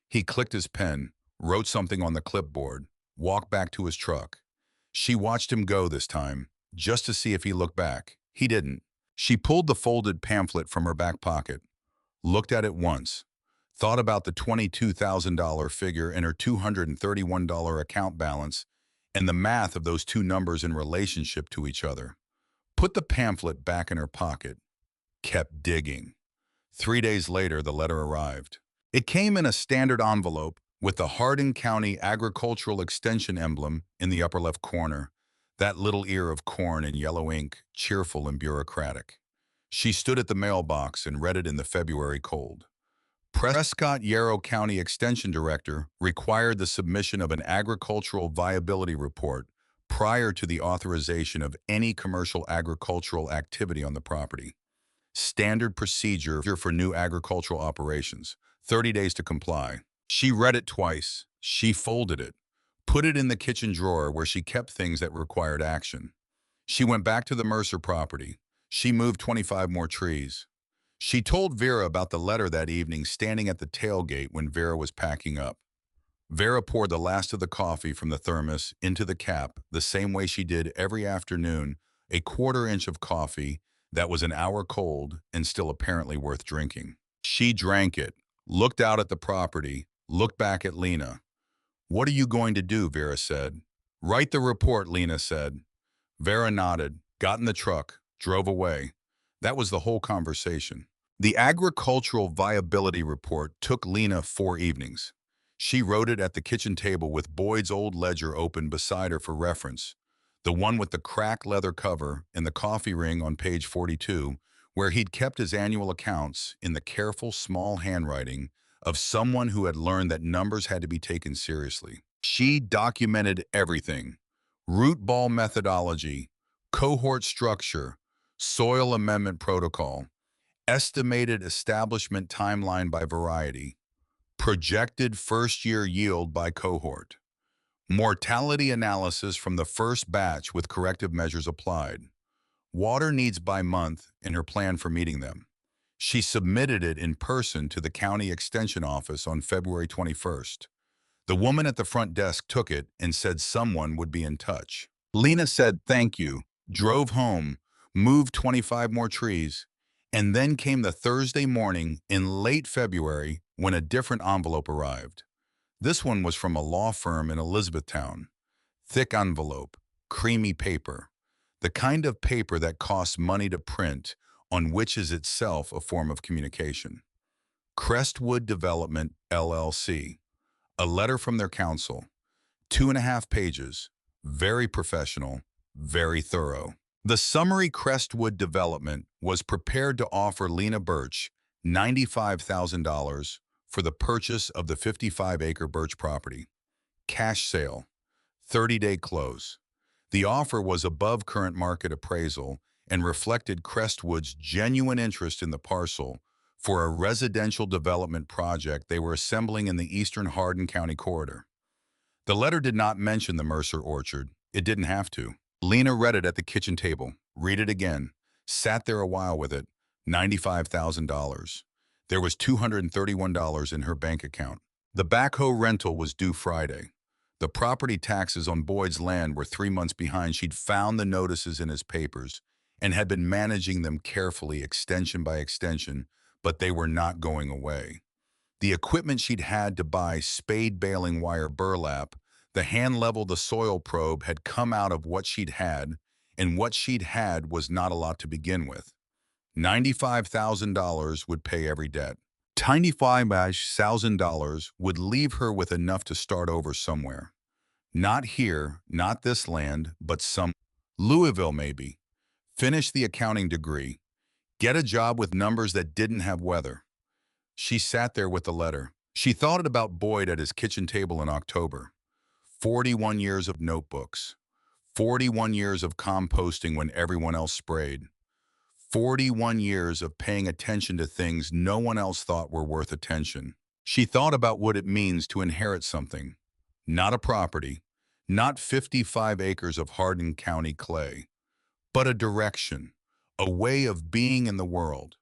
He clicked his pen, wrote something on the clipboard, walked back to his truck. She watched him go this time, just to see if he looked back. He didn't. She pulled the folded pamphlet from her back pocket, looked at it once, thought about the $22,000 figure in her $231 account balance and the math of those two numbers in relationship to each other. Put the pamphlet back in her pocket, kept digging. 3 days later, the letter arrived. It came in a standard envelope with the Hardin County Agricultural Extension emblem in the upper left corner, that little ear of corn in yellow ink, cheerful and bureaucratic. She stood at the mailbox and read it in the February cold. Prescott Yarrow County Extension Director required the submission of an agricultural viability report prior to the authorization of any commercial agricultural activity on the property. Standard procedure for new agricultural operations, 30 days to comply. She read it twice. She folded it, put it in the kitchen drawer where she kept things that required action. She went back to the Mercer property. She moved 25 more trees. She told Vera about the letter that evening standing at the tailgate when Vera was packing up. Vera poured the last of the coffee from the thermos into the cap the same way she did every afternoon, a quarter-inch of coffee that was an hour cold and still apparently worth drinking. She drank it, looked out at the property, looked back at Lena. What are you going to do? Vera said. Write the report, Lena said. Vera nodded, got in the truck, drove away. That was the whole conversation. The agricultural viability report took Lena 4 evenings. She wrote it at the kitchen table with Boyd's old ledger open beside her for reference, the one with the cracked leather cover and the coffee ring on page 42, where he'd kept his annual accounts in the careful, small handwriting of someone who had learned that numbers had to be taken seriously. She documented everything: root ball methodology, cohort structure, soil amendment protocol, estimated establishment timeline by variety, projected first-year yield by cohort, mortality analysis from the first batch with corrective measures applied, water needs by month and her plan for meeting them. She submitted it in person to the county extension office on February 21st. The woman at the front desk took it and said someone would be in touch. Lena said thank you, drove home, moved 25 more trees, and then came the Thursday morning in late February when a different envelope arrived. This one was from a law firm in Elizabethtown. Thick envelope, creamy paper, the kind of paper that costs money to print, on which is itself a form of communication. Crestwood Development, LLC. A letter from their counsel. 2.5 pages. Very professional, very thorough. The summary Crestwood Development was prepared to offer Lena Birch $95,000 for the purchase of the 55-acre Birch property. Cash sale. 30-day close. The offer was above current market appraisal and reflected Crestwood's genuine interest in the parcel for a residential development project they were assembling in the eastern Hardin County corridor. The letter did not mention the Mercer orchard. It didn't have to. Lena read it at the kitchen table, read it again, sat there a while with it, $95,000. There was $231 in her bank account. The backhoe rental was due Friday. The property taxes on Boyd's land were 3 months behind. She'd found the notices in his papers and had been managing them carefully, extension by extension, but they were not going away. The equipment she'd had to buy, spade baling wire burlap, the hand level the soil probe, had come out of what she'd had, and what she'd had was not a lot to begin with. $95,000 would pay every debt. $95,000 would leave her with enough to start over somewhere. Not here, not this land, but some Louisville maybe. Finish the accounting degree. Get a job with numbers that didn't have weather. She sat there with the letter. She thought about Boyd at his kitchen table in October. 41 years of notebooks. 41 years of composting when everyone else sprayed. 41 years of paying attention to things no one else thought were worth attention. She thought about what it means to inherit something. Not a property, not 55 acres of Hardin County clay, but a direction, a way of being in the world.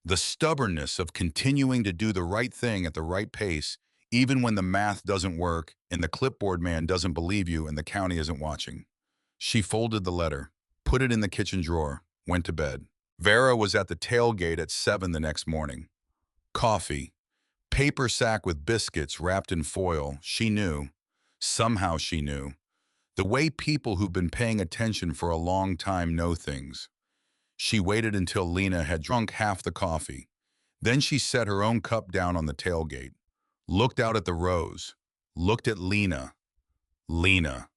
The stubbornness of continuing to do the right thing at the right pace, even when the math doesn't work and the clipboard man doesn't believe you and the county isn't watching. She folded the letter, put it in the kitchen drawer, went to bed. Vera was at the tailgate at 7 the next morning. Coffee, paper sack with biscuits wrapped in foil. She knew. Somehow she knew. The way people who've been paying attention for a long time know things. She waited until Lena had drunk half the coffee. Then she set her own cup down on the tailgate, looked out at the rows, looked at Lena. Lena,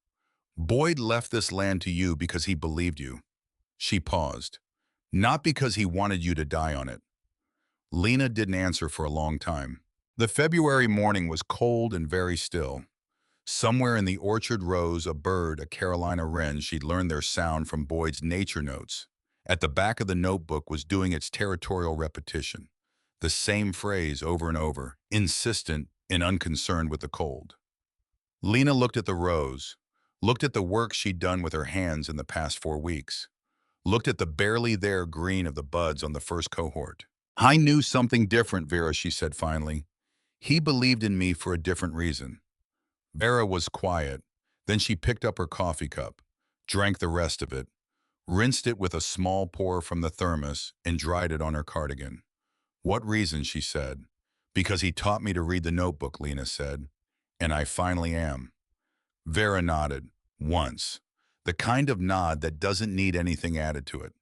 Boyd left this land to you because he believed you. She paused. Not because he wanted you to die on it. Lena didn't answer for a long time. The February morning was cold and very still. Somewhere in the orchard rose a bird, a Carolina wren. She'd learned their sound from Boyd's nature notes. At the back of the notebook was doing its territorial repetition, the same phrase over and over, insistent and unconcerned with the cold. Lena looked at the rose, looked at the work she'd done with her hands in the past 4 weeks, looked at the barely there green of the buds on the first cohort. I knew something different, Vera, she said finally. He believed in me for a different reason. Vera was quiet. Then she picked up her coffee cup, drank the rest of it, rinsed it with a small pour from the thermos, and dried it on her cardigan. What reason, she said. Because he taught me to read the notebook, Lena said. And I finally am. Vera nodded. Once. The kind of nod that doesn't need anything added to it.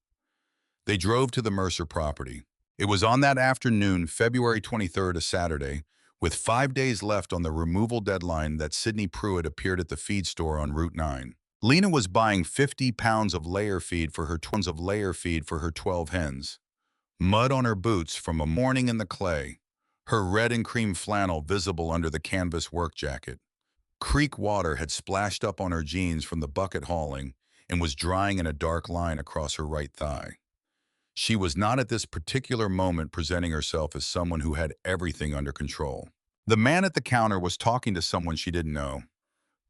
They drove to the Mercer property. It was on that afternoon, February 23rd, a Saturday, with 5 days left on the removal deadline, that Sidney Pruitt appeared at the feed store on Route 9. Lena was buying 50 pounds of layer feed for her 12 hens. Mud on her boots from a morning in the clay, her red and cream flannel visible under the canvas work jacket. Creek water had splashed up on her jeans from the bucket hauling and was drying in a dark line across her right thigh. She was not at this particular moment presenting herself as someone who had everything under control. The man at the counter was talking to someone she didn't know.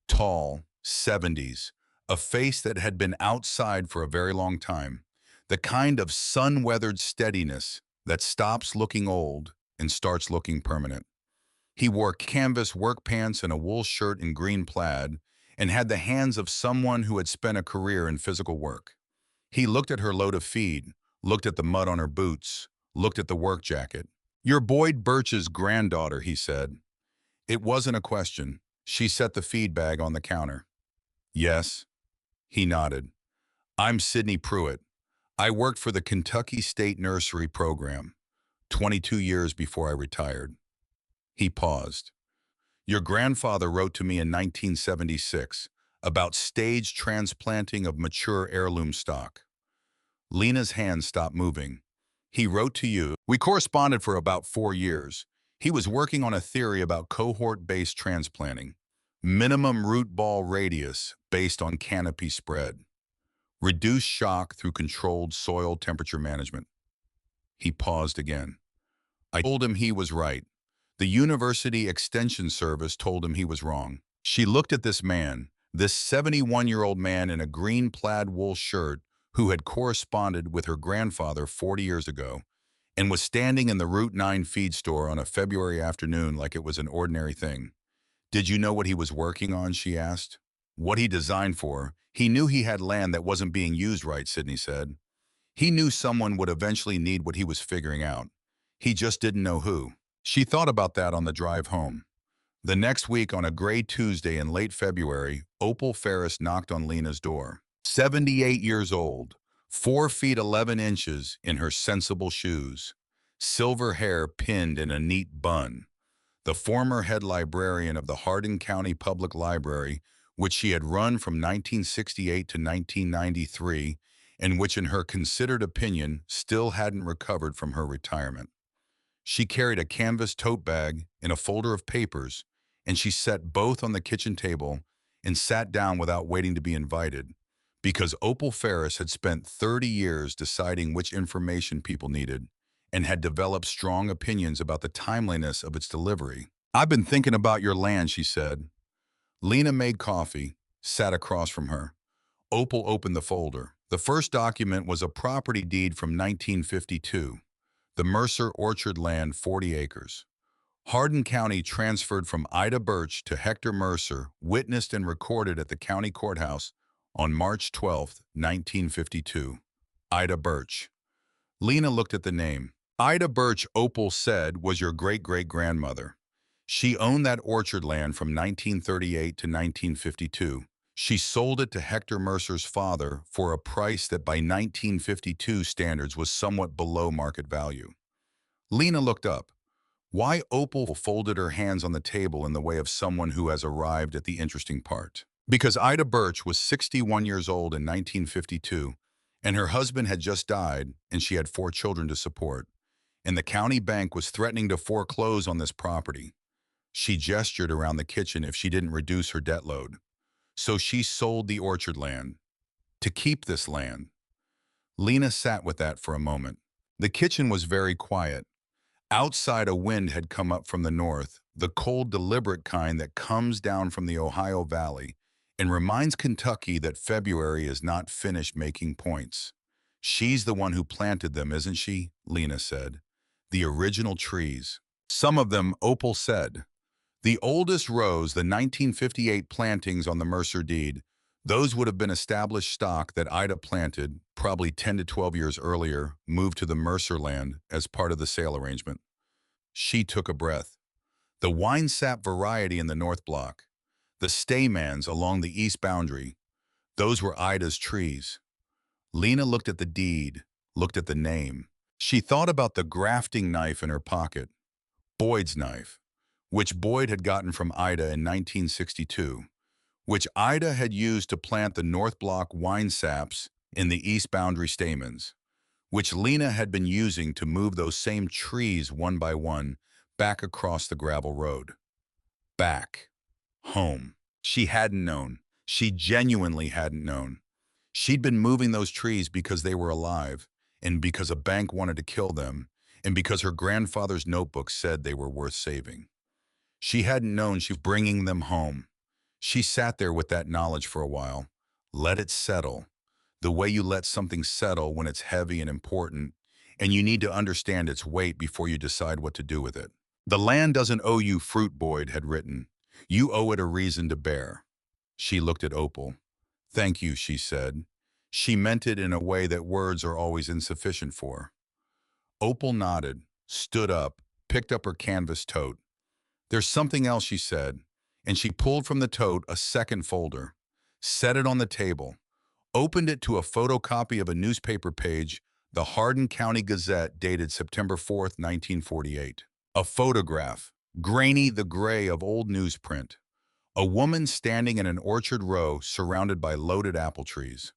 Tall, 70s, a face that had been outside for a very long time, the kind of sun-weathered steadiness that stops looking old and starts looking permanent. He wore canvas work pants and a wool shirt in green plaid and had the hands of someone who had spent a career in physical work. He looked at her load of feed, looked at the mud on her boots, looked at the work jacket. "You're Boyd Birch's granddaughter," he said. It wasn't a question. She set the feed bag on the counter. "Yes." He nodded. "I'm Sidney Pruitt. I worked for the Kentucky State Nursery Program, 22 years before I retired." He paused. "Your grandfather wrote to me in 1976 about stage transplanting of mature heirloom stock." Lena's hand stopped moving. "He wrote to you." "We corresponded for about 4 years. He was working on a theory about cohort-based transplanting. Minimum root ball radius based on canopy spread. Reduced shock through controlled soil temperature management." He paused again. "I told him he was right. The University Extension Service told him he was wrong." She looked at this man, this 71-year-old man in a green plaid wool shirt who had corresponded with her grandfather 40 years ago and was standing in the Route 9 feed store on a February afternoon like it was an ordinary thing. Did you know what he was working on, she asked. What he designed for. He knew he had land that wasn't being used right, Sydney said. He knew someone would eventually need what he was figuring out. He just didn't know who. She thought about that on the drive home. The next week, on a gray Tuesday in late February, Opal Ferris knocked on Lena's door. 78 years old, 4 feet 11 inches in her sensible shoes, silver hair pinned in a neat bun. The former head librarian of the Hardin County Public Library, which she had run from 1968 to 1993, and which in her considered opinion still hadn't recovered from her retirement. She carried a canvas tote bag and a folder of papers, and she set both on the kitchen table and sat down without waiting to be invited, because Opal Ferris had spent 30 years deciding which information people needed and had developed strong opinions about the timeliness of its delivery. I've been thinking about your land, she said. Lena made coffee, sat across from her. Opal opened the folder. The first document was a property deed from 1952. The Mercer Orchard land, 40 acres. Hardin County transferred from Ida Birch to Hector Mercer, witnessed and recorded at the county courthouse on March 12, 1952. Ida Birch. Lena looked at the name. Ida Birch, Opal said, was your great-great-grandmother. She owned that orchard land from 1938 to 1952. She sold it to Hector Mercer's father for a price that by 1952 standards was somewhat below market value. Lena looked up. Why? Opal folded her hands on the table in the way of someone who has arrived at the interesting part. Because Ida Birch was 61 years old in 1952, and her husband had just died, and she had 4 children to support, and the county bank was threatening to foreclose on this property. She gestured around the kitchen if she didn't reduce her debt load. So she sold the orchard land. To keep this land. Lena sat with that for a moment. The kitchen was very quiet. Outside, a wind had come up from the north, the cold, deliberate kind that comes down from the Ohio Valley and reminds Kentucky that February is not finished making points. She's the one who planted them, isn't she? Lena said. The original trees. Some of them, Opal said. The oldest rows, the 1958 plantings on the Mercer deed, those would have been established stock that Ida planted, probably 10 to 12 years earlier, moved to the Mercer land as part of the sale arrangement. She took a breath. The wine sap variety in the north block, the staymans along the east boundary, those were Ida's trees. Lena looked at the deed, looked at the name. She thought about the grafting knife in her pocket, Boyd's knife, which Boyd had gotten from Ida in 1962, which Ida had used to plant the North Block wine saps in the east boundary stamens, which Lena had been using to move those same trees one by one back across the gravel road. Back. Home. She hadn't known. She genuinely hadn't known. She'd been moving those trees because they were alive, and because a bank wanted to kill them, and because her grandfather's notebook said they were worth saving. She hadn't known she was bringing them home. She sat there with that knowledge for a while. Let it settle. The way you let something settle when it's heavy and important, and you need to understand its weight before you decide what to do with it. The land doesn't owe you fruit, Boyd had written. You owe it a reason to bear. She looked at Opal. Thank you, she said. She meant it in a way that words are always insufficient for. Opal nodded, stood up, picked up her canvas tote. There's something else, she said, and she pulled from the tote a second folder, set it on the table, opened it to a photocopy of a newspaper page, the Hardin County Gazette, dated September 4th, 1948. A photograph, grainy the gray of old newsprint. A woman standing in an orchard row surrounded by loaded apple trees.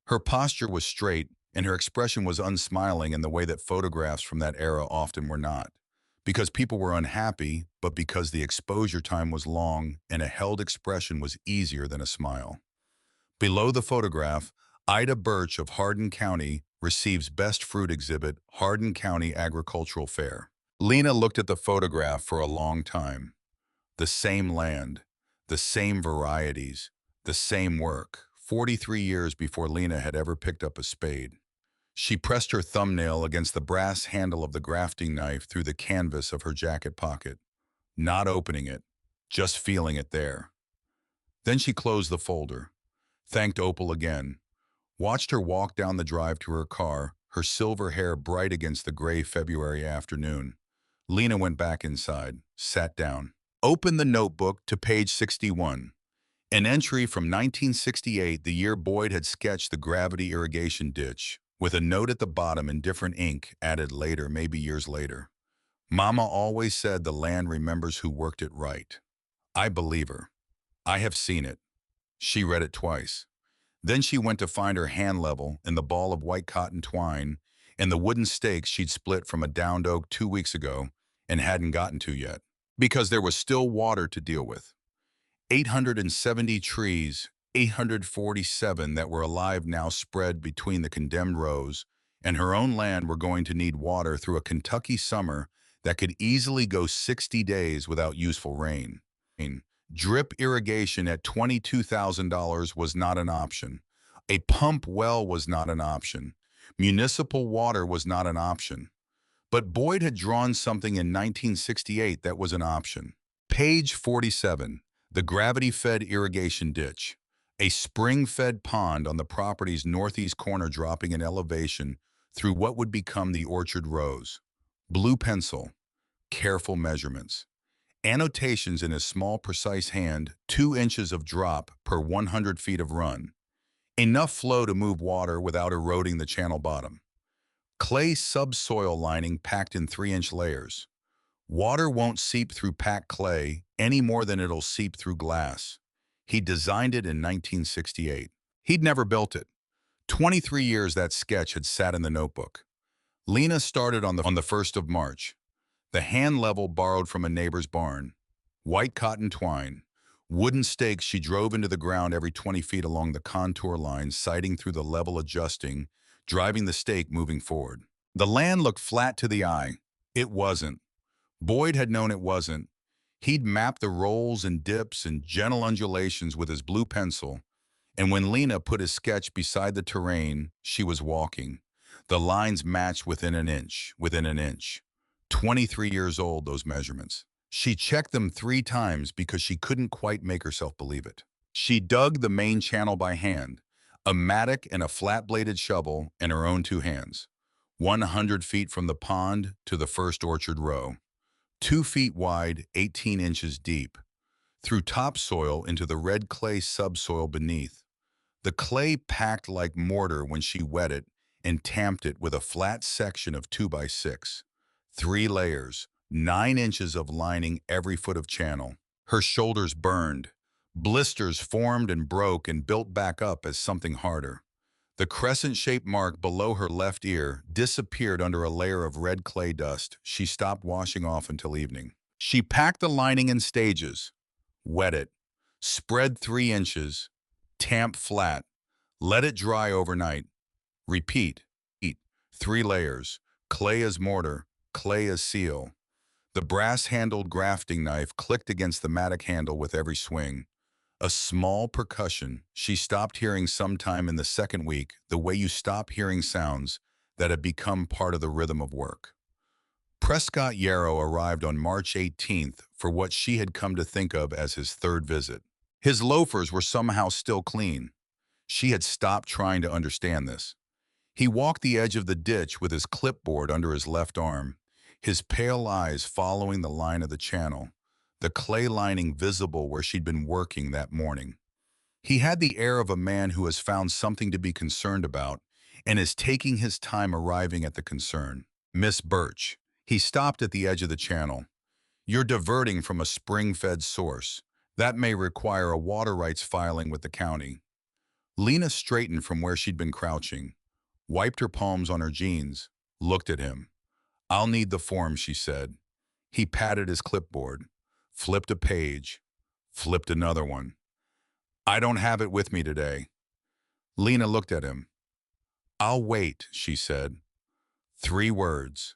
Her posture was straight, and her expression was unsmiling in the way that photographs from that era often were not. Because people were unhappy, but because the exposure time was long and a held expression was easier than a smile. Below the photograph, Ida Birch of Hardin County receives Best Fruit Exhibit, Hardin County Agricultural Fair. Lena looked at the photograph for a long time. The same land, the same varieties, the same work, 43 years before Lena had ever picked up a spade. She pressed her thumbnail against the brass handle of the grafting knife through the canvas of her jacket pocket, not opening it, just feeling it there. Then she closed the folder, thanked Opal again, watched her walk down the drive to her car, her silver hair bright against the gray February afternoon. Lena went back inside, sat down, opened the notebook to page 61. An entry from 1968, the year Boyd had sketched the gravity irrigation ditch, with a note at the bottom in different ink added later, maybe years later. Mama always said the land remembers who worked it right. I believe her. I have seen it. She read it twice. Then she went to find her hand level in the ball of white cotton twine and the wooden stakes she'd split from a downed oak 2 weeks ago and hadn't gotten to yet, because there was still water to deal with. 870 trees, 847 that were alive now spread between the condemned rows, and her own land were going to need water through a Kentucky summer that could easily go 60 days without useful rain. Drip irrigation at $22,000 was not an option. A pump well was not an option. Municipal water was not an option. But Boyd had drawn something in 1968 that was an option. Page 47, the gravity-fed irrigation ditch. A spring-fed pond on the property's northeast corner dropping in elevation through what would become the orchard rows. Blue pencil, careful measurements. Annotations in his small, precise hand, 2 inches of drop per 100 feet of run. Enough flow to move water without eroding the channel bottom. Clay subsoil lining packed in 3-inch layers. Water won't seep through packed clay any more than it'll seep through glass. He designed it in 1968. He'd never built it. 23 years that sketch had sat in the notebook. Lena started on the 1st of March. The hand level borrowed from a neighbor's barn. White cotton twine. Wooden stakes she drove into the ground every 20 feet along the contour lines, sighting through the level, adjusting, driving the stake moving forward. The land looked flat to the eye. It wasn't. Boyd had known it wasn't. He'd mapped the rolls and dips and gentle undulations with his blue pencil, and when Lena put his sketch beside the terrain, she was walking. The lines matched within an inch. 23 years old, those measurements. She checked them 3 times because she couldn't quite make herself believe it. She dug the main channel by hand, a mattock and a flat-bladed shovel in her own 2 hands. 100 feet from the pond to the first orchard row. 2 feet wide, 18 inches deep. Through topsoil into the red clay subsoil beneath. The clay packed like mortar when she wet it and tamped it with a flat section of 2 by 6. 3 layers, 9 inches of lining every foot of channel. Her shoulders burned. Blisters formed and broke and built back up as something harder. The crescent-shaped mark below her left ear disappeared under a layer of red clay dust she stopped washing off until evening. She packed the lining in stages, wet it, spread 3 inches, tamp flat, let it dry overnight. Repeat. 3 layers, clay as mortar, clay as seal. The brass-handled grafting knife clicked against the mattock handle with every swing. A small percussion she stopped hearing sometime in the 2nd week, the way you stop hearing sounds that had become part of the rhythm of work. Prescott Yarrow arrived on March 18th for what she had come to think of as his 3rd visit. His loafers were somehow still clean. She had stopped trying to understand this. He walked the edge of the ditch with his clipboard under his left arm, his pale eyes following the line of the channel, the clay lining visible where she'd been working that morning. He had the air of a man who has found something to be concerned about and is taking his time arriving at the concern. Miss Birch. He stopped at the edge of the channel. You're diverting from a spring-fed source. That may require a water rights filing with the county. Lena straightened from where she'd been crouching, wiped her palms on her jeans, looked at him. I'll need the form, she said. He patted his clipboard, flipped a page, flipped another one. I don't have it with me today. Lena looked at him. I'll wait, she said. 3 words.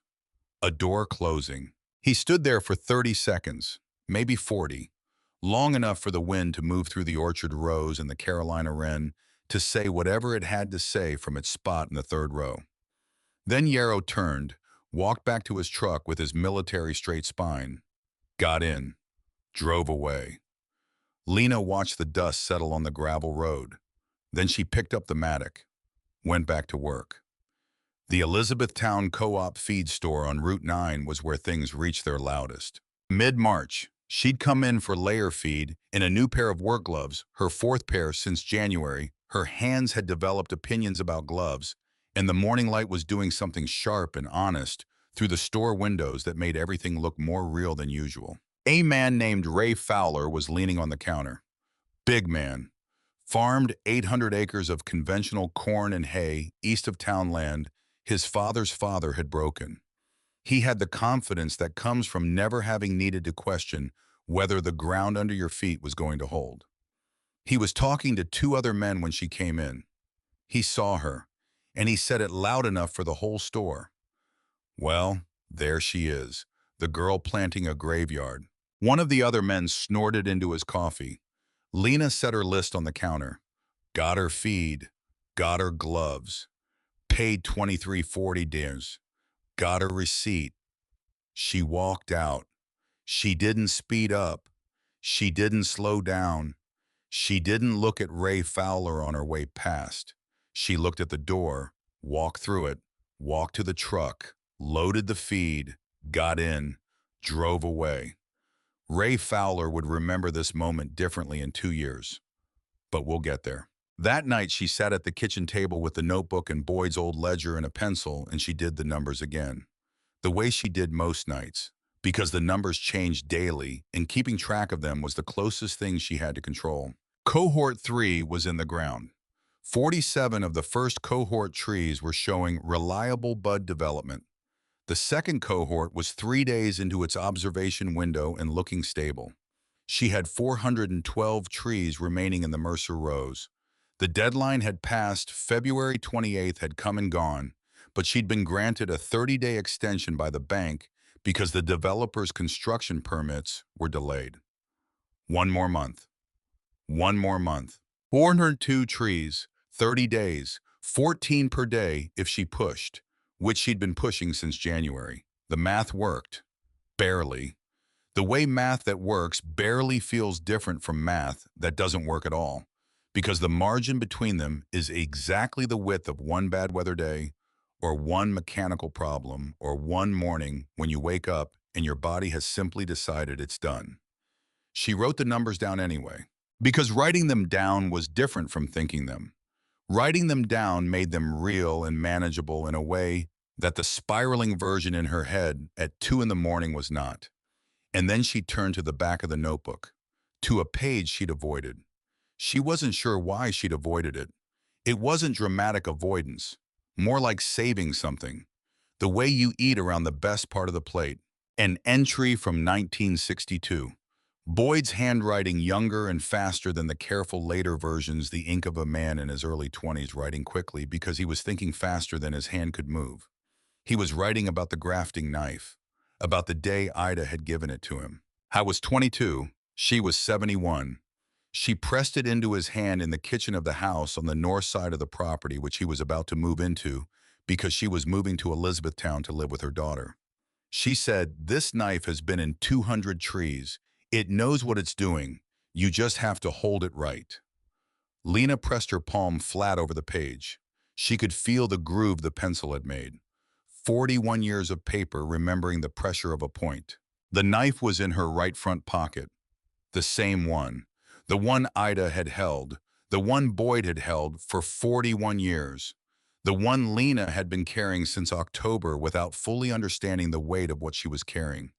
A door closing. He stood there for 30 seconds, maybe 40, long enough for the wind to move through the orchard rows and the Carolina wren to say whatever it had to say from its spot in the 3rd row. Then Yarrow turned, walked back to his truck with his military straight spine, got in. drove away. Lena watched the dust settle on the gravel road. Then she picked up the mattock, went back to work. The Elizabethtown Co-op feed store on Route 9 was where things reached their loudest. Mid-March, she'd come in for layer feed in a new pair of work gloves, her fourth pair since January. Her hands had developed opinions about gloves, and the morning light was doing something sharp and honest through the store windows that made everything look more real than usual. A man named Ray Fowler was leaning on the counter. Big man. Farmed 800 acres of conventional corn and hay east of town land his father's father had broken. He had the confidence that comes from never having needed to question whether the ground under your feet was going to hold. He was talking to two other men when she came in. He saw her, and he said it loud enough for the whole store. Well, there she is, the girl planting a graveyard. One of the other men snorted into his coffee. Lena set her list on the counter. Got her feed, got her gloves, paid $23.40. Got her receipt. She walked out. She didn't speed up. She didn't slow down. She didn't look at Ray Fowler on her way past. She looked at the door, walked through it, walked to the truck, loaded the feed, got in, drove away. Ray Fowler would remember this moment differently in 2 years. But we'll get there. That night, she sat at the kitchen table with the notebook and Boyd's old ledger and a pencil, and she did the numbers again. The way she did most nights, because the numbers changed daily, and keeping track of them was the closest thing she had to control. Cohort 3 was in the ground. 47 of the first cohort trees were showing reliable bud development. The second cohort was 3 days into its observation window and looking stable. She had 412 trees remaining in the Mercer rows. The deadline had passed, February 28th had come and gone, but she'd been granted a 30-day extension by the bank because the developer's construction permits were delayed. One more month. One more month. 402 trees, 30 days, 14 per day if she pushed, which she'd been pushing since January. The math worked. Barely. The way math that works barely feels different from math that doesn't work at all, because the margin between them is exactly the width of one bad weather day, or one mechanical problem, or one morning when you wake up and your body has simply decided it's done. She wrote the numbers down anyway, because writing them down was different from thinking them. Writing them down made them real and manageable in a way that the spiraling version in her head at 2 in the morning was not. And then she turned to the back of the notebook, to a page she'd avoided. She wasn't sure why she'd avoided it. It wasn't dramatic avoidance, more like saving something. The way you eat around the best part of the plate. An entry from 1962. Boyd's handwriting younger and faster than the careful later versions, the ink of a man in his early 20s writing quickly because he was thinking faster than his hand could move. He was writing about the grafting knife, about the day Ida had given it to him. I was 22, she was 71. She pressed it into his hand in the kitchen of the house on the north side of the property which he was about to move into because she was moving to Elizabethtown to live with her daughter. She said, "This knife has been in 200 trees. It knows what it's doing. You just have to hold it right." Lena pressed her palm flat over the page. She could feel the groove the pencil had made. 41 years of paper remembering the pressure of a point. The knife was in her right front pocket. The same one. The one Ida had held. The one Boyd had held for 41 years. The one Lena had been carrying since October without fully understanding the weight of what she was carrying.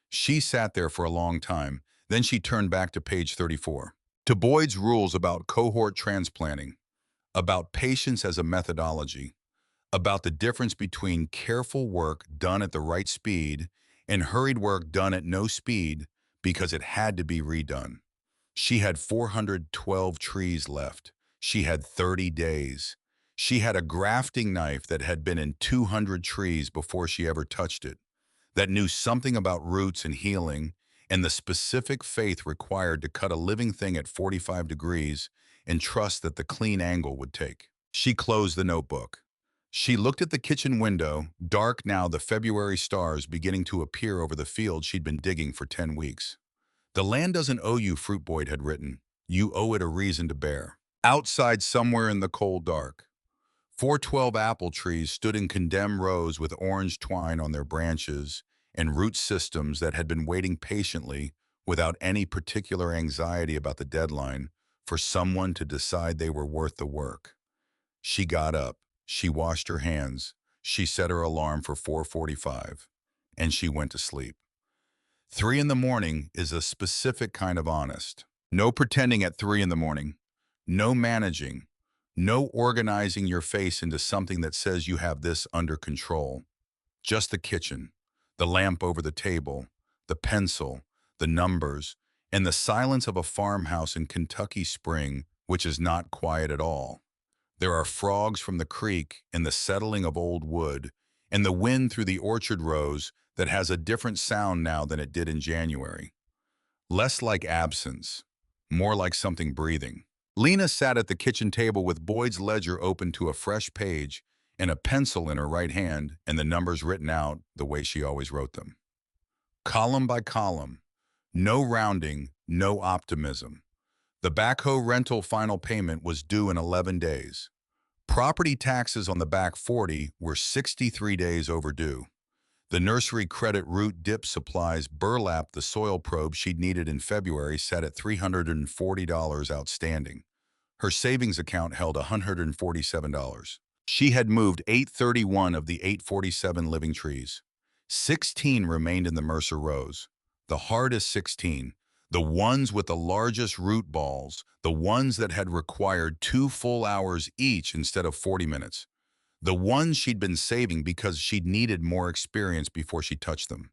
She sat there for a long time, then she turned back to page 34. To Boyd's rules about cohort transplanting, about patience as a methodology, about the difference between careful work done at the right speed and hurried work done at no speed because it had to be redone. She had 412 trees left. She had 30 days. She had a grafting knife that had been in 200 trees before she ever touched it, that knew something about roots and healing and the specific faith required to cut a living thing at 45 degrees and trust that the clean angle would take. She closed the notebook. She looked at the kitchen window, dark now, the February stars beginning to appear over the field she'd been digging for 10 weeks. The land doesn't owe you, Fruit Boyd had written. You owe it a reason to bear. Outside, somewhere in the cold dark, 412 apple trees stood in condemned rows with orange twine on their branches and root systems that had been waiting patiently without any particular anxiety about the deadline for someone to decide they were worth the work. She got up, she washed her hands, she set her alarm for 4:45, and she went to sleep. 3 in the morning is a specific kind of honest. No pretending at 3 in the morning. No managing. No organizing your face into something that says you have this under control. Just the kitchen, the lamp over the table, the pencil, the numbers, and the silence of a farmhouse in Kentucky spring, which is not quiet at all. There are frogs from the creek and the settling of old wood, and the wind through the orchard rows that has a different sound now than it did in January. Less like absence, more like something breathing. Lena sat at the kitchen table with Boyd's ledger open to a fresh page and a pencil in her right hand and the numbers written out the way she always wrote them. Column by column. No rounding, no optimism. The backhoe rental final payment was due in 11 days. Property taxes on the back 40 were 63 days overdue. The nursery credit root dip supplies burlap the soil probe she'd needed in February sat at $340 outstanding. Her savings account held $147. She had moved 831 of the 847 living trees. 16 remained in the Mercer rows. The hardest 16, the ones with the largest root balls, the ones that had required 2 full hours each instead of 40 minutes. The ones she'd been saving because she'd needed more experience before she touched them.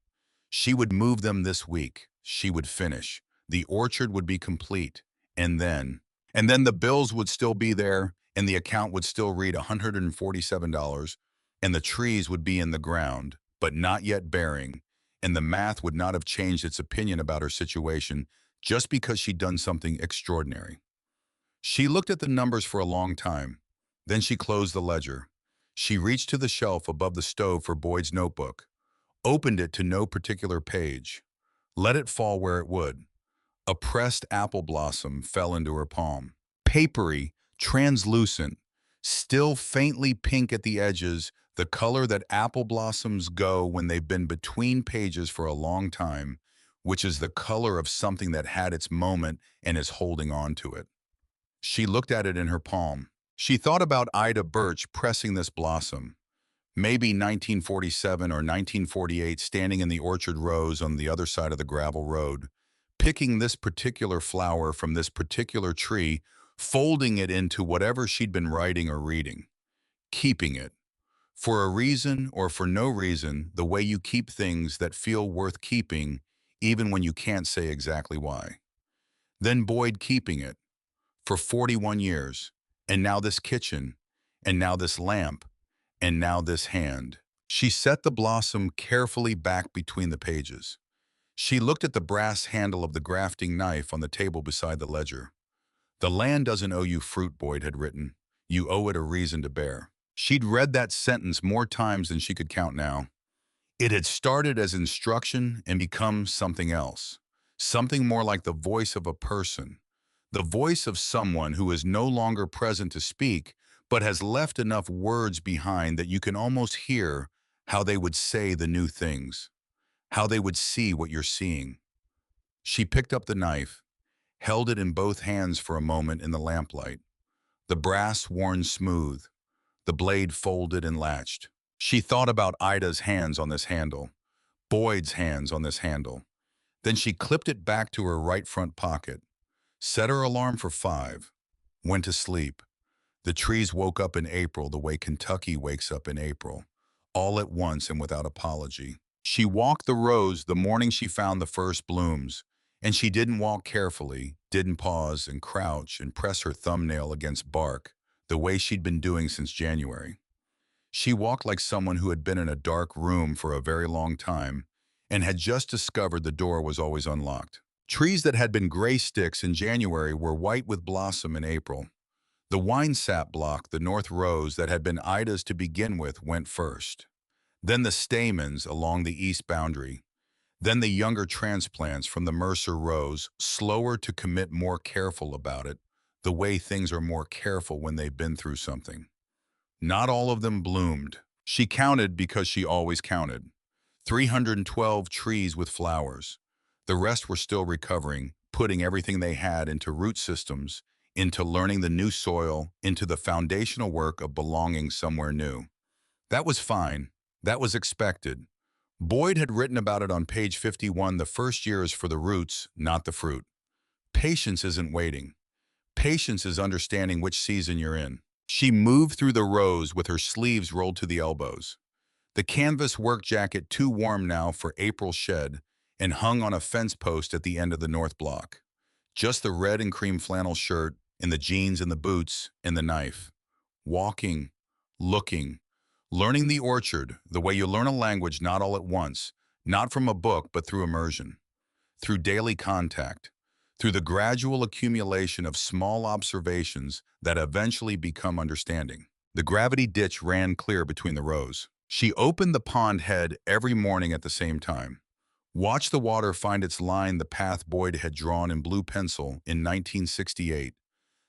She would move them this week. She would finish. The orchard would be complete. And then the bills would still be there, and the account would still read $147, and the trees would be in the ground, but not yet bearing, and the math would not have changed its opinion about her situation just because she'd done something extraordinary. She looked at the numbers for a long time. Then she closed the ledger. She reached to the shelf above the stove for Boyd's notebook, opened it to no particular page, let it fall where it would. A pressed apple blossom fell into her palm. Papery, translucent, still faintly pink at the edges, the color that apple blossoms go when they've been between pages for a long time, which is the color of something that had its moment and is holding on to it. She looked at it in her palm. She thought about Ida Birch pressing this blossom, maybe 1947 or 1948, standing in the orchard rows on the other side of the gravel road, picking this particular flower from this particular tree, folding it into whatever she'd been writing or reading, keeping it. For a reason or for no reason, the way you keep things that feel worth keeping, even when you can't say exactly why. Then Boyd keeping it for 41 years, and now this kitchen, and now this lamp, and now this hand. She set the blossom carefully back between the pages. She looked at the brass handle of the grafting knife on the table beside the ledger. The land doesn't owe you, Fruit Boyd had written. You owe it a reason to bear. She'd read that sentence more times than she could count now. It had started as instruction and become something else, something more like the voice of a person, the voice of someone who is no longer present to speak, but has left enough words behind that you can almost hear how they would say the new things, how they would see what you're seeing. She picked up the knife, held it in both hands for a moment in the lamplight, the brass worn smooth, the blade folded and latched. She thought about Ida's hands on this handle, Boyd's hands on this handle. Then she clipped it back to her right front pocket, set her alarm for 5, went to sleep. The trees woke up in April the way Kentucky wakes up in April, all at once and without apology. She walked the rows the morning she found the first blooms, and she didn't walk carefully, didn't pause and crouch and press her thumbnail against bark, the way she'd been doing since January. She walked like someone who had been in a dark room for a very long time and had just discovered the door was always unlocked. Trees that had been gray sticks in January were white with blossom in April. The wine sap block, the north rose that had been Ida's to begin with, went first. Then the stamens along the east boundary. Then the younger transplants from the Mercer rows, slower to commit, more careful about it, the way things are more careful when they've been through something. Not all of them bloomed. She counted because she always counted. 312 trees with flowers. The rest were still recovering, putting everything they had into root systems, into learning the new soil, into the foundational work of belonging somewhere new. That was fine. That was expected. Boyd had written about it on page 51. The first year is for the roots, not the fruit. Patience isn't waiting. Patience is understanding which season you're in. She moved through the rows with her sleeves rolled to the elbows. The canvas work jacket, too warm now for April shed, and hung on a fence post at the end of the north block. Just the red and cream flannel shirt, and the jeans and the boots, and the knife. Walking, looking, learning the orchard, the way you learn a language, not all at once, not from a book, but through immersion, through daily contact, through the gradual accumulation of small observations that eventually become understanding. The gravity ditch ran clear between the rows. She opened the pond head every morning at the same time. Watched the water find its line, the path Boyd had drawn in blue pencil in 1968.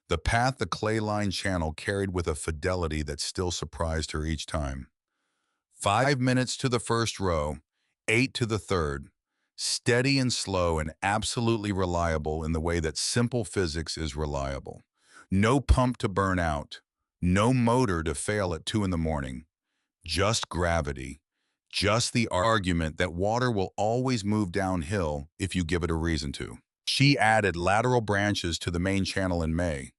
The path the clay-lined channel carried with a fidelity that still surprised her each time. 5 minutes to the first row, 8 to the third. Steady and slow and absolutely reliable in the way that simple physics is reliable. No pump to burn out. No motor to fail at 2 in the morning. Just gravity. Just the argument that water will always move downhill if you give it a reason to. She added lateral branches to the main channel in May,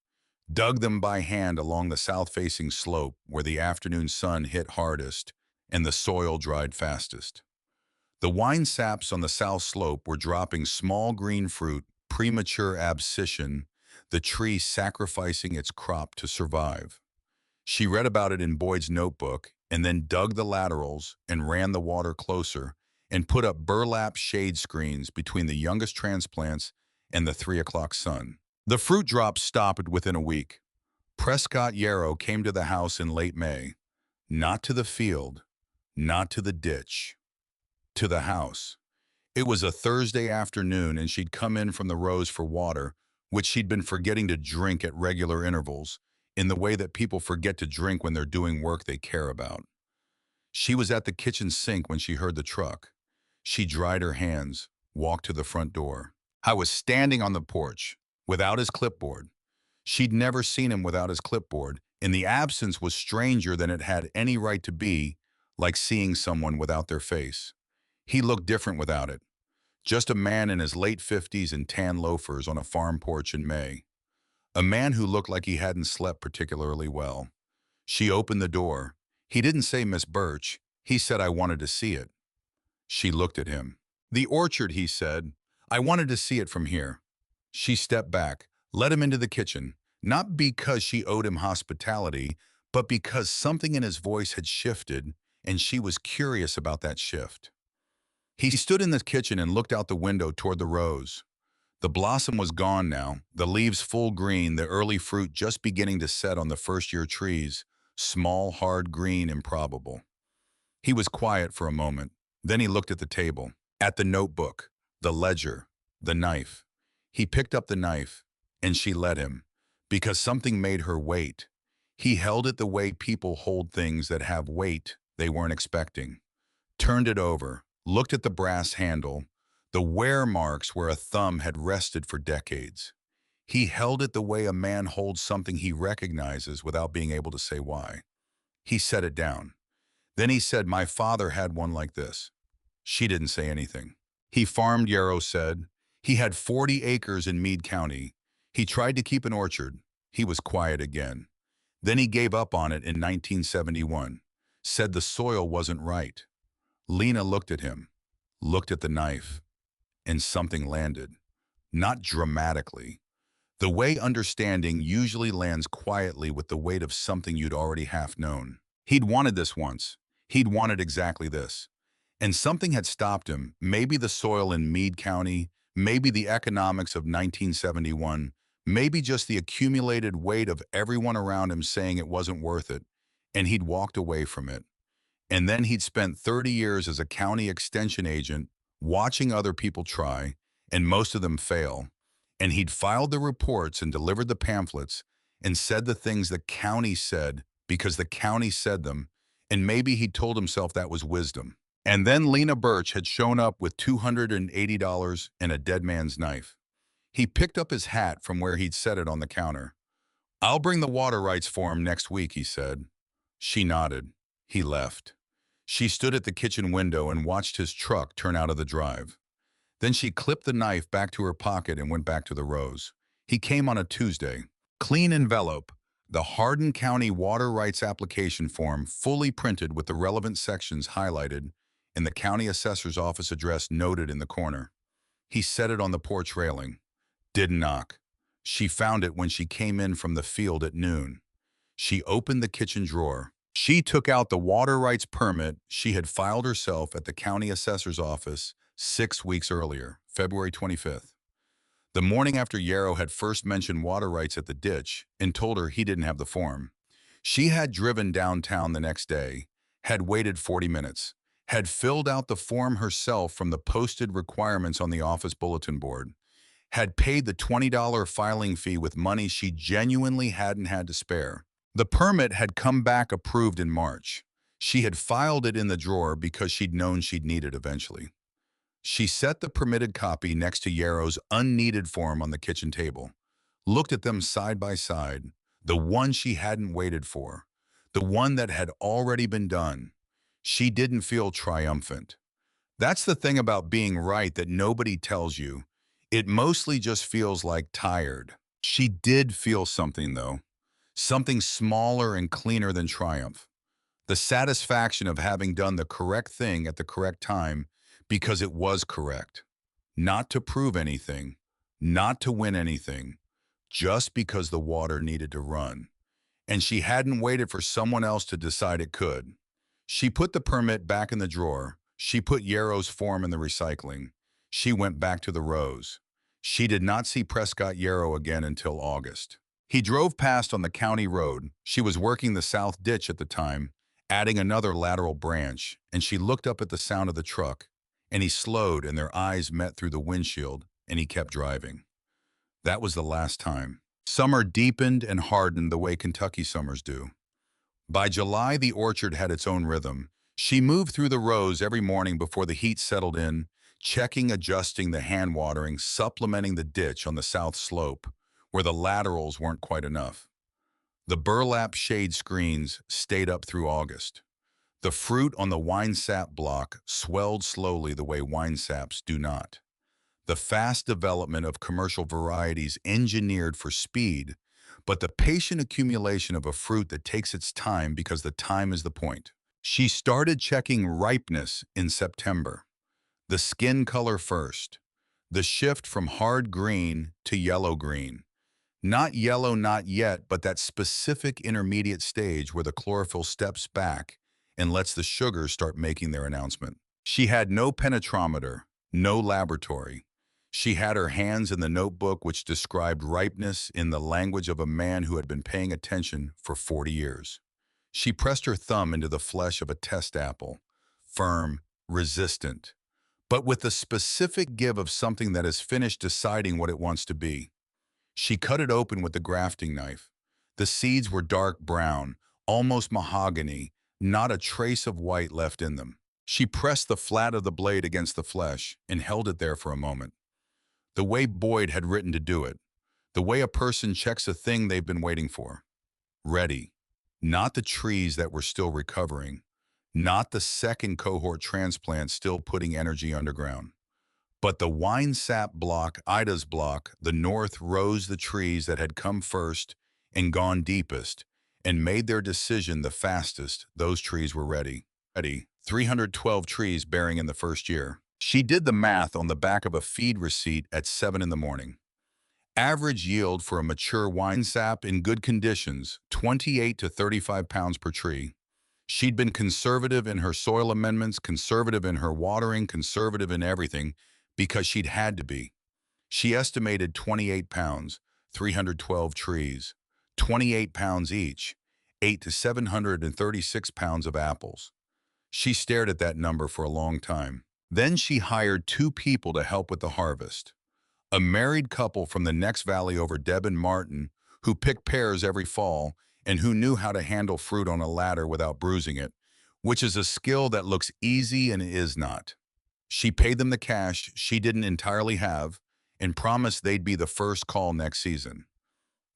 dug them by hand along the south-facing slope where the afternoon sun hit hardest and the soil dried fastest. The wine saps on the south slope were dropping small green fruit, premature abscission, the tree sacrificing its crop to survive. She read about it in Boyd's notebook and then dug the laterals and ran the water closer and put up burlap shade screens between the youngest transplants and the 3 o'clock sun. The fruit drops stopped within a week. Prescott Yarrow came to the house in late May. Not to the field, not to the ditch, to the house. It was a Thursday afternoon and she'd come in from the rows for water, which she'd been forgetting to drink at regular intervals, in the way that people forget to drink when they're doing work they care about. She was at the kitchen sink when she heard the truck. She dried her hands, walked to the front door. I was standing on the porch, without his clipboard. She'd never seen him without his clipboard, and the absence was stranger than it had any right to be, like seeing someone without their face. He looked different without it. Just a man in his late 50s in tan loafers on a farm porch in May. A man who looked like he hadn't slept particularly well. She opened the door. He didn't say Miss Birch. He said, I wanted to see it. She looked at him. The orchard, he said. I wanted to see it from here. She stepped back, led him into the kitchen, not because she owed him hospitality, but because something in his voice had shifted, and she was curious about that shift. He stood in the kitchen and looked out the window toward the rows. The blossom was gone now, the leaves full green, the early fruit just beginning to set on the first-year trees, small, hard green, improbable. He was quiet for a moment. Then he looked at the table, at the notebook, the ledger, the knife. He picked up the knife, and she let him, because something made her wait. He held it the way people hold things that have weight they weren't expecting. Turned it over, looked at the brass handle, the wear marks where a thumb had rested for decades. He held it the way a man holds something he recognizes without being able to say why. He set it down. Then he said, my father had one like this. She didn't say anything. He farmed, Yarrow said. He had 40 acres in Meade County. He tried to keep an orchard. He was quiet again. Then he gave up on it in 1971. Said the soil wasn't right. Lena looked at him, looked at the knife, and something landed. Not dramatically. The way understanding usually lands quietly with the weight of something you'd already half known. He'd wanted this once. He'd wanted exactly this. And something had stopped him, maybe the soil in Meade County, maybe the economics of 1971, maybe just the accumulated weight of everyone around him saying it wasn't worth it, and he'd walked away from it. And then he'd spent 30 years as a county extension agent, watching other people try, and most of them fail. And he'd filed the reports and delivered the pamphlets and said the things the county said because the county said them, and maybe he told himself that was wisdom. And then Lena Birch had shown up with $280 and a dead man's knife. He picked up his hat from where he'd set it on the counter. "I'll bring the water rights form next week," he said. She nodded. He left. She stood at the kitchen window and watched his truck turn out of the drive. Then she clipped the knife back to her pocket and went back to the rows. He came on a Tuesday. Clean envelope, the Hardin County Water Rights application form fully printed with the relevant sections highlighted and the county assessor's office address noted in the corner. He set it on the porch railing. Didn't knock. She found it when she came in from the field at noon. She opened the kitchen drawer. She took out the water rights permit she had filed herself at the county assessor's office 6 weeks earlier, February 25th. The morning after Yarrow had first mentioned water rights at the ditch and told her he didn't have the form. She had driven downtown the next day, had waited 40 minutes, had filled out the form herself from the posted requirements on the office bulletin board, had paid the $20 filing fee with money she genuinely hadn't had to spare. The permit had come back approved in March. She had filed it in the drawer because she'd known she'd need it eventually. She set the permitted copy next to Yarrow's unneeded form on the kitchen table, looked at them side by side, the one she hadn't waited for, the one that had already been done. She didn't feel triumphant. That's the thing about being right that nobody tells you. It mostly just feels like tired. She did feel something, though. Something smaller and cleaner than triumph. The satisfaction of having done the correct thing at the correct time because it was correct. Not to prove anything, not to win anything, just because the water needed to run. And she hadn't waited for someone else to decide it could. She put the permit back in the drawer. She put Yarrow's form in the recycling. She went back to the rows. She did not see Prescott Yarrow again until August. He drove past on the county road. She was working the south ditch at the time, adding another lateral branch, and she looked up at the sound of the truck, and he slowed and their eyes met through the windshield, and he kept driving. That was the last time. Summer deepened and hardened the way Kentucky summers do. By July, the orchard had its own rhythm. She moved through the rows every morning before the heat settled in, checking, adjusting the hand watering, supplementing the ditch on the south slope, where the laterals weren't quite enough. The burlap shade screens stayed up through August. The fruit on the winesap block swelled slowly the way winesaps do not. The fast development of commercial varieties engineered for speed, but the patient accumulation of a fruit that takes its time because the time is the point. She started checking ripeness in September. The skin color first. The shift from hard green to yellow-green. Not yellow, not yet, but that specific intermediate stage where the chlorophyll steps back and lets the sugars start making their announcement. She had no penetrometer, no laboratory. She had her hands in the notebook which described ripeness in the language of a man who had been paying attention for 40 years. She pressed her thumb into the flesh of a test apple, firm, resistant, but with the specific give of something that has finished deciding what it wants to be. She cut it open with the grafting knife. The seeds were dark brown, almost mahogany, not a trace of white left in them. She pressed the flat of the blade against the flesh and held it there for a moment. The way Boyd had written to do it. The way a person checks a thing they've been waiting for. Ready. Not the trees that were still recovering. Not the second cohort transplant still putting energy underground. But the winesap block, Ida's block, the north rose the trees that had come first and gone deepest and made their decision the fastest. Those trees were ready. 312 trees bearing in the first year. She did the math on the back of a feed receipt at 7 in the morning. Average yield for a mature winesap in good conditions, 28 to 35 pounds per tree. She'd been conservative in her soil amendments, conservative in her watering, conservative in everything, because she'd had to be. She estimated 28 pounds, 312 trees, 28 pounds each, 8 to 736 pounds of apples. She stared at that number for a long time. Then she hired 2 people to help with the harvest. A married couple from the next valley over, Deb and Martin, who picked pears every fall and who knew how to handle fruit on a ladder without bruising it, which is a skill that looks easy and is not. She paid them the cash she didn't entirely have and promised they'd be the first call next season.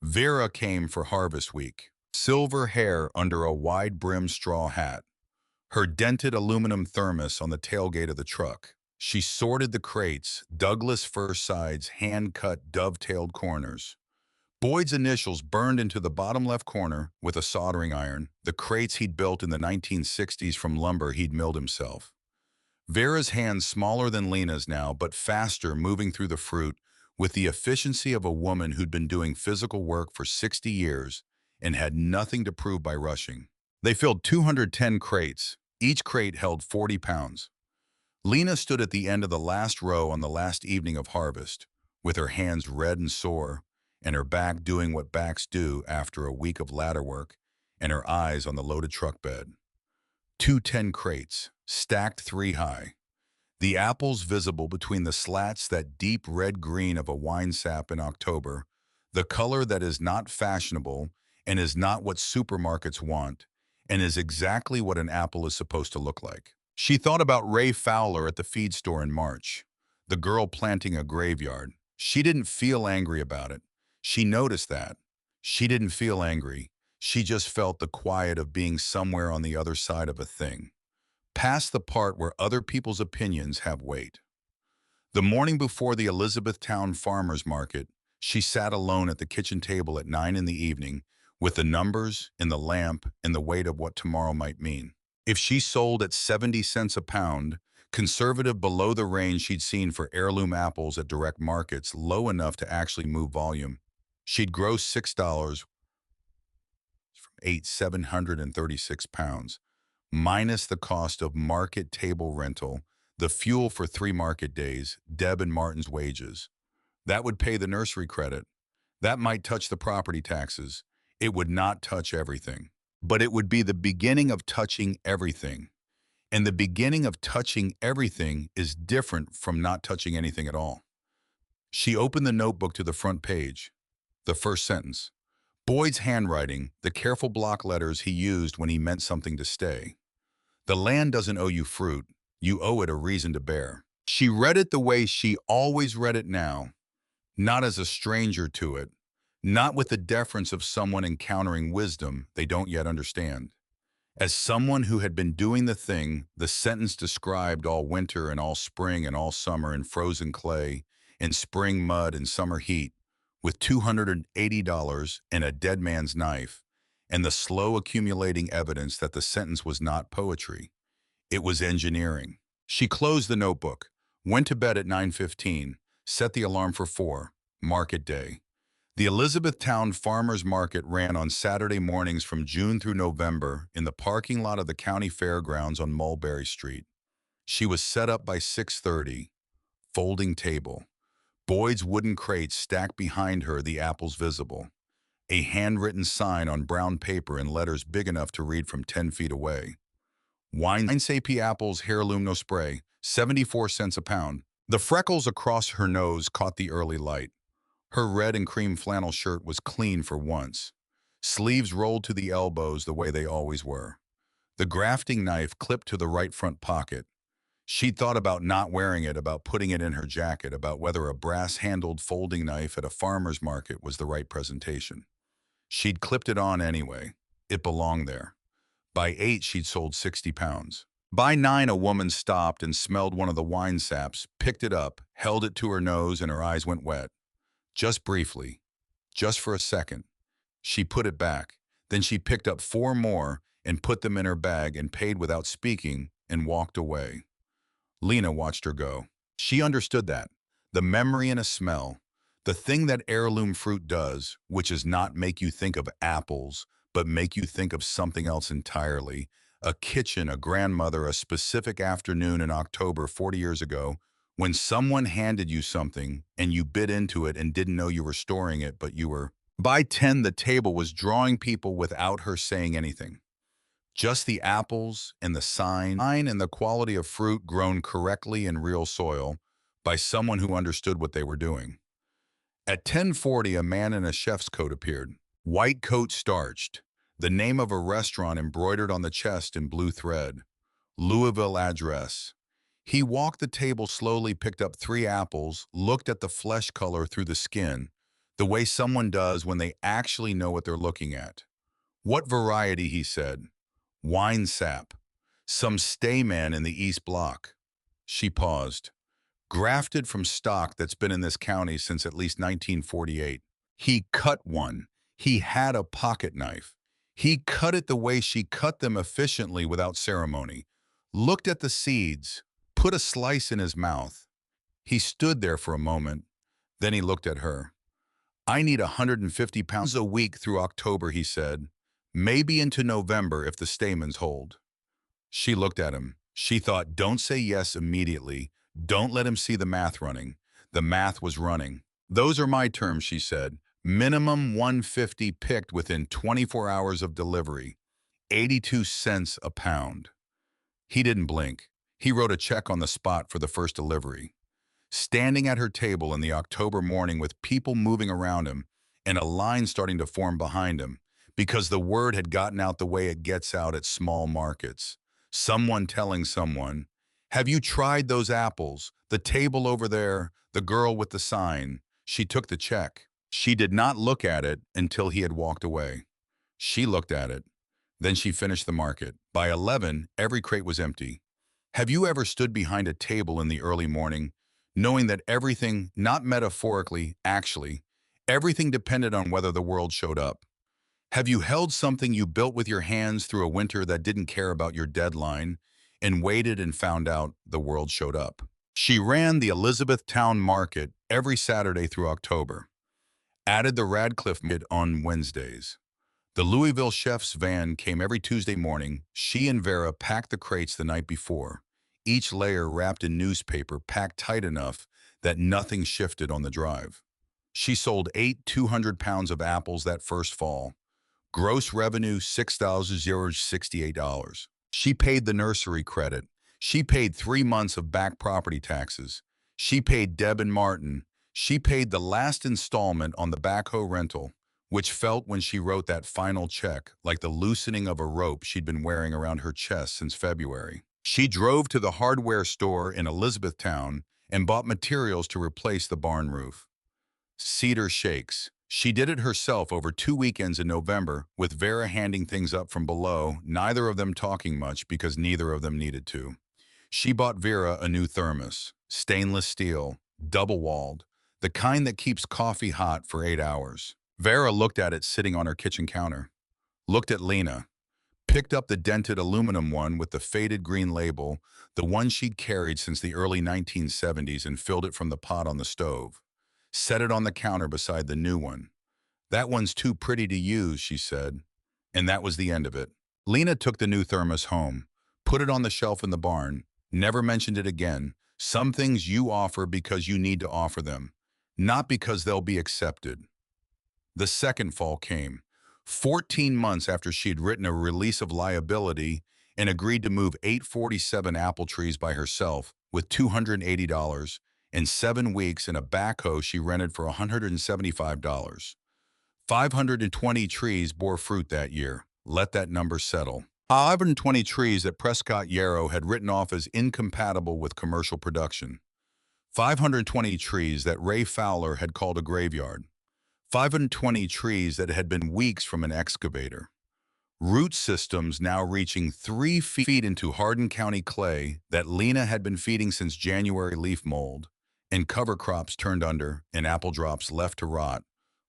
Vera came for harvest week, silver hair under a wide-brimmed straw hat, her dented aluminum thermos on the tailgate of the truck. She sorted the crates, Douglas fir sides, hand-cut, dovetailed corners. Boyd's initials burned into the bottom left corner with a soldering iron, the crates he'd built in the 1960s from lumber he'd milled himself. Vera's hands smaller than Lena's now, but faster, moving through the fruit with the efficiency of a woman who'd been doing physical work for 60 years and had nothing to prove by rushing. They filled 210 crates. Each crate held 40 pounds. Lena stood at the end of the last row on the last evening of harvest, with her hands red and sore, and her back doing what backs do after a week of ladder work, and her eyes on the loaded truck bed. 210 crates, stacked 3 high. The apples visible between the slats, that deep red-green of a wine sap in October, the color that is not fashionable and is not what supermarkets want, and is exactly what an apple is supposed to look like. She thought about Ray Fowler at the feed store in March, the girl planting a graveyard. She didn't feel angry about it. She noticed that. She didn't feel angry. She just felt the quiet of being somewhere on the other side of a thing, past the part where other people's opinions have weight. The morning before the Elizabethtown Farmers Market, she sat alone at the kitchen table at 9 in the evening, with the numbers and the lamp and the weight of what tomorrow might mean. If she sold at 70 cents a pound, conservative, below the range she'd seen for heirloom apples at direct markets, low enough to actually move volume, she'd gross $6 from 736 pounds, minus the cost of market table rental, the fuel for 3 market days, Deb and Martin's wages. That would pay the nursery credit. That might touch the property taxes. It would not touch everything. But it would be the beginning of touching everything. And the beginning of touching everything is different from not touching anything at all. She opened the notebook to the front page. The first sentence. Boyd's handwriting, the careful block letters he used when he meant something to stay. The land doesn't owe you fruit. You owe it a reason to bear. She read it the way she always read it now, not as a stranger to it, not with the deference of someone encountering wisdom they don't yet understand. As someone who had been doing the thing the sentence described all winter and all spring and all summer in frozen clay, in spring mud and summer heat, with $280 and a dead man's knife, and the slow accumulating evidence that the sentence was not poetry. It was engineering. She closed the notebook, went to bed at 9:15, set the alarm for 4, market day. The Elizabethtown Farmers Market ran on Saturday mornings from June through November in the parking lot of the county fairgrounds on Mulberry Street. She was set up by 6:30, folding table. Boyd's wooden crates stacked behind her, the apples visible. A handwritten sign on brown paper in letters big enough to read from 10 feet away. Wine Sapie apples, heirloom, no spray, 74 cents a pound. The freckles across her nose caught the early light. Her red and cream flannel shirt was clean for once. Sleeves rolled to the elbows the way they always were. The grafting knife clipped to the right front pocket. She'd thought about not wearing it, about putting it in her jacket, about whether a brass-handled folding knife at a farmer's market was the right presentation. She'd clipped it on anyway. It belonged there. By 8, she'd sold 60 pounds. By 9, a woman stopped and smelled one of the wine saps, picked it up, held it to her nose, and her eyes went wet. Just briefly, just for a second. She put it back. Then she picked up 4 more and put them in her bag and paid without speaking and walked away. Lena watched her go. She understood that. The memory and a smell. The thing that heirloom fruit does, which is not make you think of apples, but make you think of something else entirely. A kitchen, a grandmother, a specific afternoon in October 40 years ago, when someone handed you something and you bit into it and didn't know you were storing it, but you were. By 10, the table was drawing people without her saying anything. Just the apples and the sign and the quality of fruit grown correctly in real soil by someone who understood what they were doing. At 10:40, a man in a chef's coat appeared. White coat starched, the name of a restaurant embroidered on the chest in blue thread. Louisville address. He walked the table slowly, picked up 3 apples, looked at the flesh color through the skin, the way someone does when they actually know what they're looking at. What variety, he said. Wine sap. Some stayman in the East Block. She paused. Grafted from stock that's been in this county since at least 1948. He cut one. He had a pocket knife. He cut it the way she cut them, efficiently without ceremony. Looked at the seeds, put a slice in his mouth. He stood there for a moment. Then he looked at her. I need 150 pounds a week through October, he said. Maybe into November if the stamens hold. She looked at him. She thought, don't say yes immediately. Don't let him see the math running. The math was running. Those are my terms, she said. Minimum 150 picked within 24 hours of delivery. 82 cents a pound. He didn't blink. He wrote a check on the spot for the first delivery. Standing at her table in the October morning with people moving around him and a line starting to form behind him because the word had gotten out the way it gets out at small markets. Someone telling someone, have you tried those apples? The table over there, the girl with the sign. She took the check. She did not look at it until he had walked away. She looked at it. Then she finished the market. By 11, every crate was empty. Have you ever stood behind a table in the early morning, knowing that everything, not metaphorically, actually, everything depended on whether the world showed up? Have you held something you built with your hands through a winter that didn't care about your deadline and waited and found out the world showed up? She ran the Elizabethtown Market every Saturday through October, added the Radcliffe Market on Wednesdays. The Louisville chef's van came every Tuesday morning. She and Vera packed the crates the night before, each layer wrapped in newspaper packed tight enough that nothing shifted on the drive. She sold 200 pounds of apples that first fall. Gross revenue, $6,068. She paid the nursery credit. She paid 3 months of back property taxes. She paid Deb and Martin. She paid the last installment on the backhoe rental, which felt when she wrote that final check like the loosening of a rope she'd been wearing around her chest since February. She drove to the hardware store in Elizabethtown and bought materials to replace the barn roof. Cedar shakes. She did it herself over 2 weekends in November, with Vera handing things up from below, neither of them talking much because neither of them needed to. She bought Vera a new thermos, stainless steel, double-walled, the kind that keeps coffee hot for 8 hours. Vera looked at it sitting on her kitchen counter, looked at Lena, picked up the dented aluminum one with the faded green label, the one she'd carried since the early 1970s, and filled it from the pot on the stove. Set it on the counter beside the new one. That one's too pretty to use, she said. And that was the end of it. Lena took the new thermos home, put it on the shelf in the barn, never mentioned it again. Some things you offer because you need to offer them, not because they'll be accepted. The second fall came, 14 months after she'd written a release of liability and agreed to move 847 apple trees by herself with $280 and 7 weeks in a backhoe she rented for $175. 520 trees bore fruit that year. Let that number settle. 520 trees that Prescott Yarrow had written off as incompatible with commercial production. 520 trees that Ray Fowler had called a graveyard. 520 trees that had been weeks from an excavator. Root systems now reaching 3 feet into Hardin County clay that Lena had been feeding since January, leaf mold, and cover crops turned under and apple drops left to rot,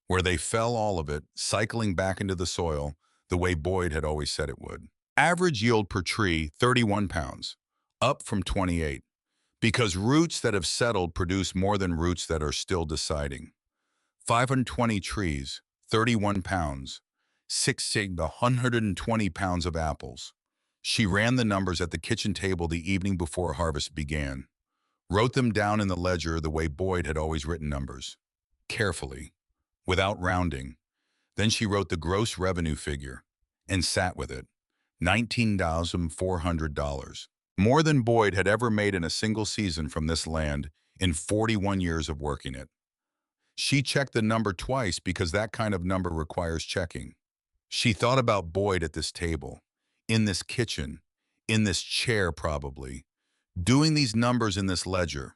where they fell, all of it, cycling back into the soil the way Boyd had always said it would. Average yield per tree, 31 pounds, up from 28, because roots that have settled produce more than roots that are still deciding. 520 trees, 31 pounds, 120 pounds of apples. She ran the numbers at the kitchen table the evening before harvest began, wrote them down in the ledger the way Boyd had always written numbers, carefully, without rounding. Then she wrote the gross revenue figure and sat with it, $19,400. More than Boyd had ever made in a single season from this land in 41 years of working it. She checked the number twice because that kind of number requires checking. She thought about Boyd at this table, in this kitchen, in this chair probably, doing these numbers in this ledger,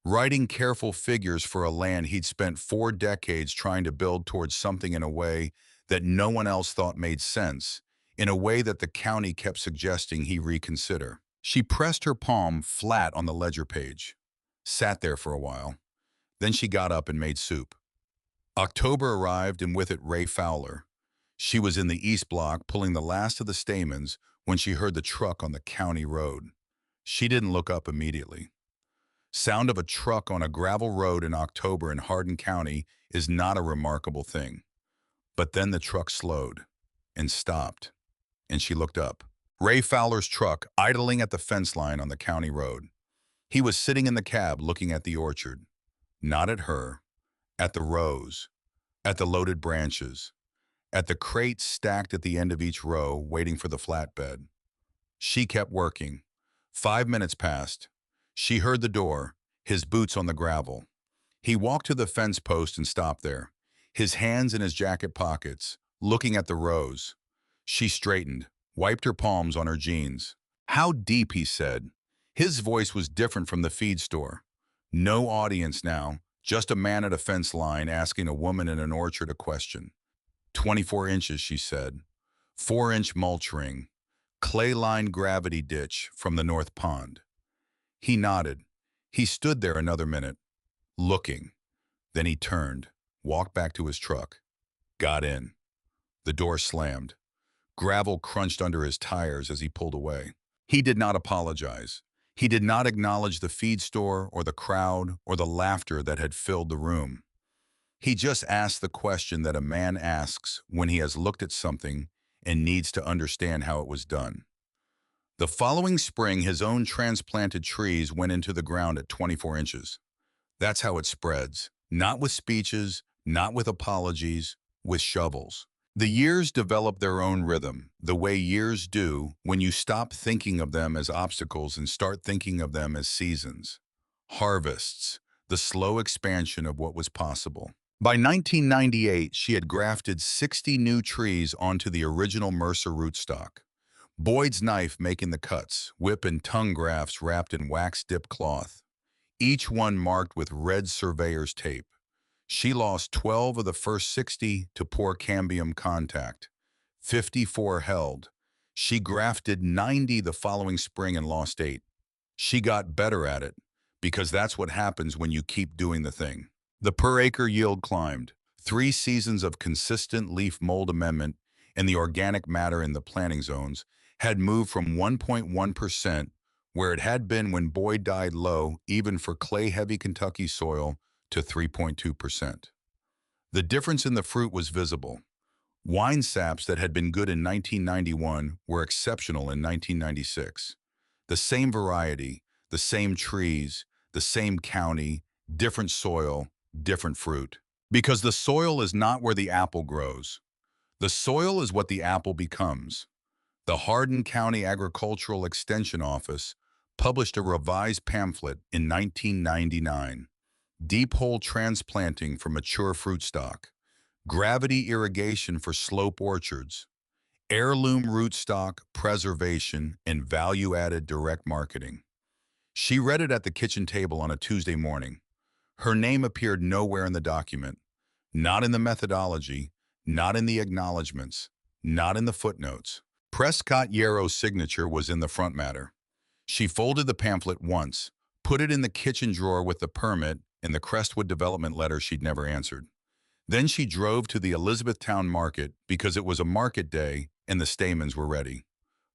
writing careful figures for a land he'd spent 4 decades trying to build towards something in a way that no one else thought made sense, in a way that the county kept suggesting he reconsider. She pressed her palm flat on the ledger page, sat there for a while, then she got up and made soup. October arrived and with it Ray Fowler. She was in the East Block pulling the last of the stamens when she heard the truck on the county road. She didn't look up immediately. Sound of a truck on a gravel road in October in Hardin County is not a remarkable thing. But then the truck slowed and stopped, and she looked up. Ray Fowler's truck idling at the fence line on the county road. He was sitting in the cab looking at the orchard, not at her, at the rows, at the loaded branches, at the crates stacked at the end of each row waiting for the flatbed. She kept working. 5 minutes passed. She heard the door, his boots on the gravel. He walked to the fence post and stopped there, his hands in his jacket pockets, looking at the rows. She straightened, wiped her palms on her jeans. "How deep?" he said. His voice was different from the feed store. No audience now, just a man at a fence line asking a woman in an orchard a question. 24 inches, she said. 4-inch mulch ring. Clay-lined gravity ditch from the north pond. He nodded. He stood there another minute, looking. Then he turned, walked back to his truck, got in. The door slammed. Gravel crunched under his tires as he pulled away. He did not apologize. He did not acknowledge the feed store or the crowd or the laughter that had filled the room. He just asked the question that a man asks when he has looked at something and needs to understand how it was done. The following spring, his own transplanted trees went into the ground at 24 inches. That's how it spreads. Not with speeches, not with apologies, with shovels. The years develop their own rhythm, the way years do when you stop thinking of them as obstacles and start thinking of them as seasons. Harvests, the slow expansion of what was possible. By 1998, she had grafted 60 new trees onto the original Mercer rootstock. Boyd's knife making the cuts, whip and tongue grafts wrapped in wax-dipped cloth, each one marked with red surveyor's tape. She lost 12 of the first 60 to poor cambium contact. 54 held. She grafted 90 the following spring and lost 8. She got better at it, because that's what happens when you keep doing the thing. The per-acre yield climbed. 3 seasons of consistent leaf mold amendment and the organic matter in the planting zones had moved from 1.1%, where it had been when Boyd died low, even for clay-heavy Kentucky soil, to 3.2%. The difference in the fruit was visible. Wine saps that had been good in 1991 were exceptional in 1996. The same variety, the same trees, the same county, different soil, different fruit. Because the soil is not where the apple grows. The soil is what the apple becomes. The Hardin County Agricultural Extension Office published a revised pamphlet in 1999. Deep hole transplanting for mature fruit stock, gravity irrigation for slope orchards, heirloom rootstock preservation, and value-added direct marketing. She read it at the kitchen table on a Tuesday morning. Her name appeared nowhere in the document, not in the methodology, not in the acknowledgments, not in the footnotes. Prescott Yarrow's signature was in the front matter. She folded the pamphlet once, put it in the kitchen drawer with the permit and the Crestwood development letter she'd never answered. Then she drove to the Elizabethtown market because it was a market day and the stamens were ready.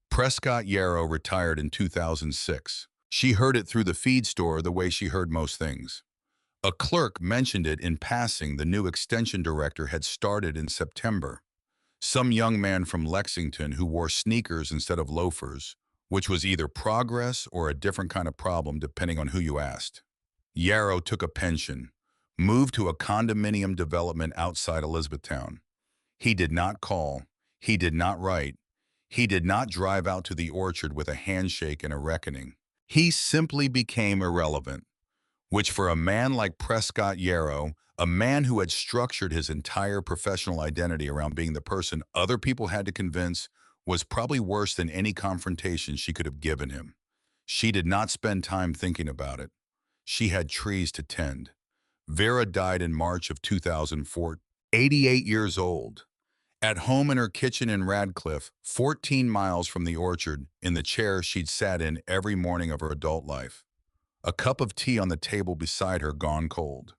Prescott Yarrow retired in 2006. She heard it through the feed store the way she heard most things. A clerk mentioned it in passing. The new extension director had started in September. Some young man from Lexington who wore sneakers instead of loafers, which was either progress or a different kind of problem depending on who you asked. Yarrow took a pension, moved to a condominium development outside Elizabethtown. He did not call. He did not write. He did not drive out to the orchard with a handshake and a reckoning. He simply became irrelevant, which for a man like Prescott Yarrow, a man who had structured his entire professional identity around being the person other people had to convince, was probably worse than any confrontation she could have given him. She did not spend time thinking about it. She had trees to tend. Vera died in March of 2004, 88 years old. At home in her kitchen in Radcliffe, 14 miles from the orchard, in the chair she'd sat in every morning of her adult life. A cup of tea on the table beside her gone cold.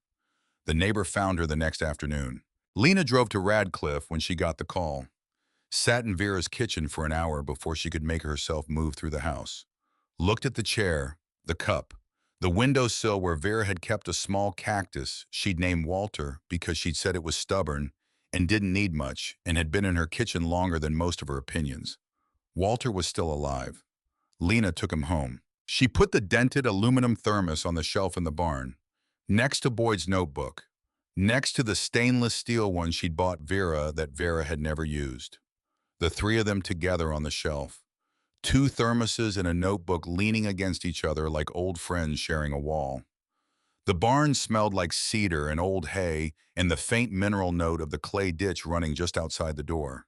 The neighbor found her the next afternoon. Lena drove to Radcliffe when she got the call. Sat in Vera's kitchen for an hour before she could make herself move through the house. Looked at the chair, the cup, the windowsill where Vera had kept a small cactus she'd named Walter because she'd said it was stubborn and didn't need much and had been in her kitchen longer than most of her opinions. Walter was still alive. Lena took him home. She put the dented aluminum thermos on the shelf in the barn, next to Boyd's notebook, next to the stainless steel one she'd bought Vera that Vera had never used. The three of them together on the shelf. Two thermoses and a notebook leaning against each other like old friends sharing a wall. The barn smelled like cedar and old hay and the faint mineral note of the clay ditch running just outside the door.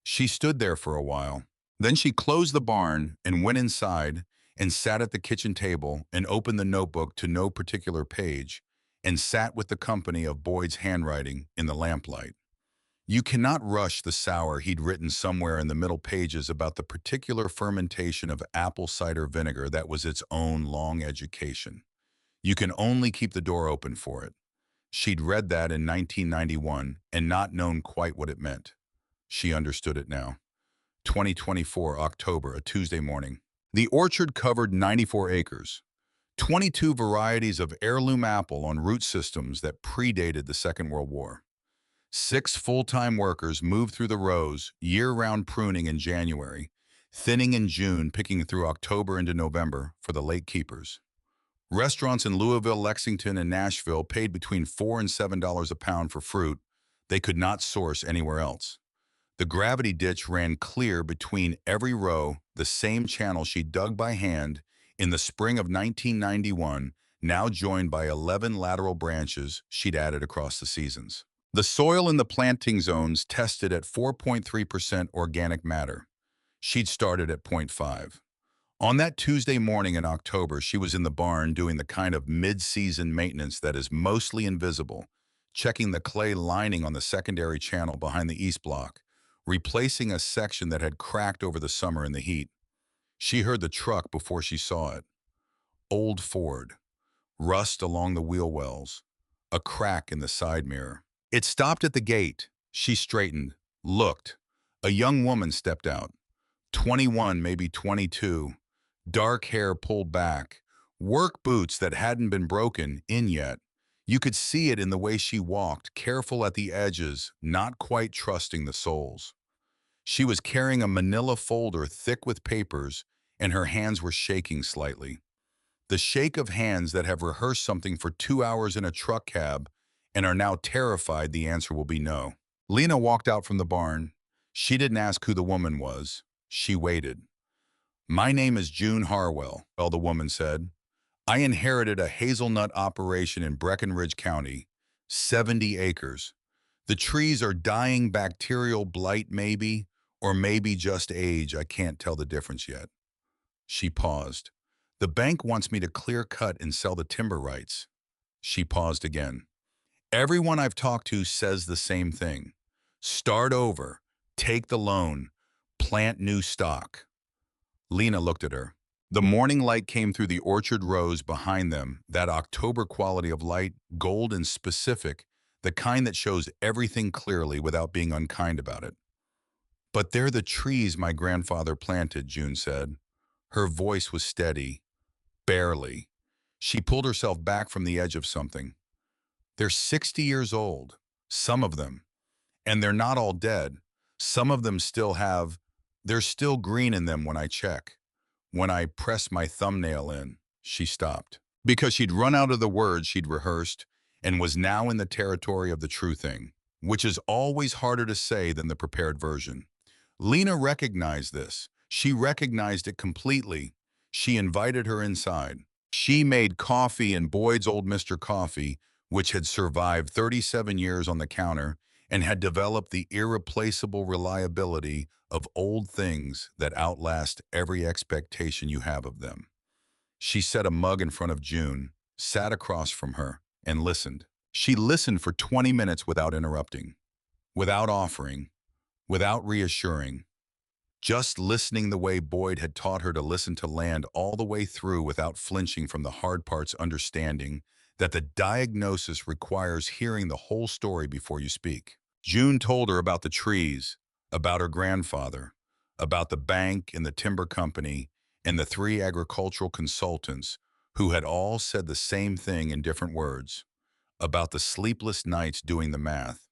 She stood there for a while. Then she closed the barn and went inside and sat at the kitchen table and opened the notebook to no particular page and sat with the company of Boyd's handwriting in the lamplight. You cannot rush the sour he'd written somewhere in the middle pages about the particular fermentation of apple cider vinegar that was its own long education. You can only keep the door open for it. She'd read that in 1991 and not known quite what it meant. She understood it now. 2024, October, a Tuesday morning. The orchard covered 94 acres, 22 varieties of heirloom apple on root systems that predated the Second World War. 6 full-time workers moved through the rows, year-round pruning in January, thinning in June, picking through October into November for the late keepers. Restaurants in Louisville, Lexington, and Nashville paid between $4 and $7 a pound for fruit they could not source anywhere else. The gravity ditch ran clear between every row, the same channel she dug by hand in the spring of 1991, now joined by 11 lateral branches she'd added across the seasons. The soil in the planting zones tested at 4.3% organic matter. She'd started at 0.5. On that Tuesday morning in October, she was in the barn doing the kind of mid-season maintenance that is mostly invisible, checking the clay lining on the secondary channel behind the east block, replacing a section that had cracked over the summer in the heat. She heard the truck before she saw it. Old Ford. Rust along the wheel wells. A crack in the side mirror. It stopped at the gate. She straightened, looked. A young woman stepped out. 21, maybe 22. Dark hair pulled back. Work boots that hadn't been broken in yet. You could see it in the way she walked, careful at the edges, not quite trusting the soles. She was carrying a manila folder thick with papers, and her hands were shaking slightly. The shake of hands that have rehearsed something for 2 hours in a truck cab and are now terrified the answer will be no. Lena walked out from the barn. She didn't ask who the woman was. She waited. "My name is June Harwell," well, the woman said. "I inherited a hazelnut operation in Breckinridge County, 70 acres. The trees are dying bacterial blight maybe, or maybe just age. I can't tell the difference yet." She paused. "The bank wants me to clear cut and sell the timber rights." She paused again. "Everyone I've talked to says the same thing. Start over, take the loan, plant new stock." Lena looked at her. The morning light came through the orchard rows behind them, that October quality of light, gold and specific, the kind that shows everything clearly without being unkind about it. "But they're the trees my grandfather planted," June said. Her voice was steady, barely. She pulled herself back from the edge of something. "They're 60 years old, some of them. And they're not all dead. Some of them still have, they're still green in them when I check. When I press my thumbnail in." She stopped. Because she'd run out of the words she'd rehearsed and was now in the territory of the true thing, which is always harder to say than the prepared version. Lena recognized this. She recognized it completely. She invited her inside. She made coffee in Boyd's Old Mr. Coffee, which had survived 37 years on the counter and had developed the irreplaceable reliability of old things that outlast every expectation you have of them. She set a mug in front of June, sat across from her, and listened. She listened for 20 minutes without interrupting, without offering, without reassuring, just listening the way Boyd had taught her to listen to land all the way through without flinching from the hard parts, understanding that the diagnosis requires hearing the whole story before you speak. June told her about the trees, about her grandfather, about the bank and the timber company, and the three agricultural consultants who had all said the same thing in different words, about the sleepless nights doing the math,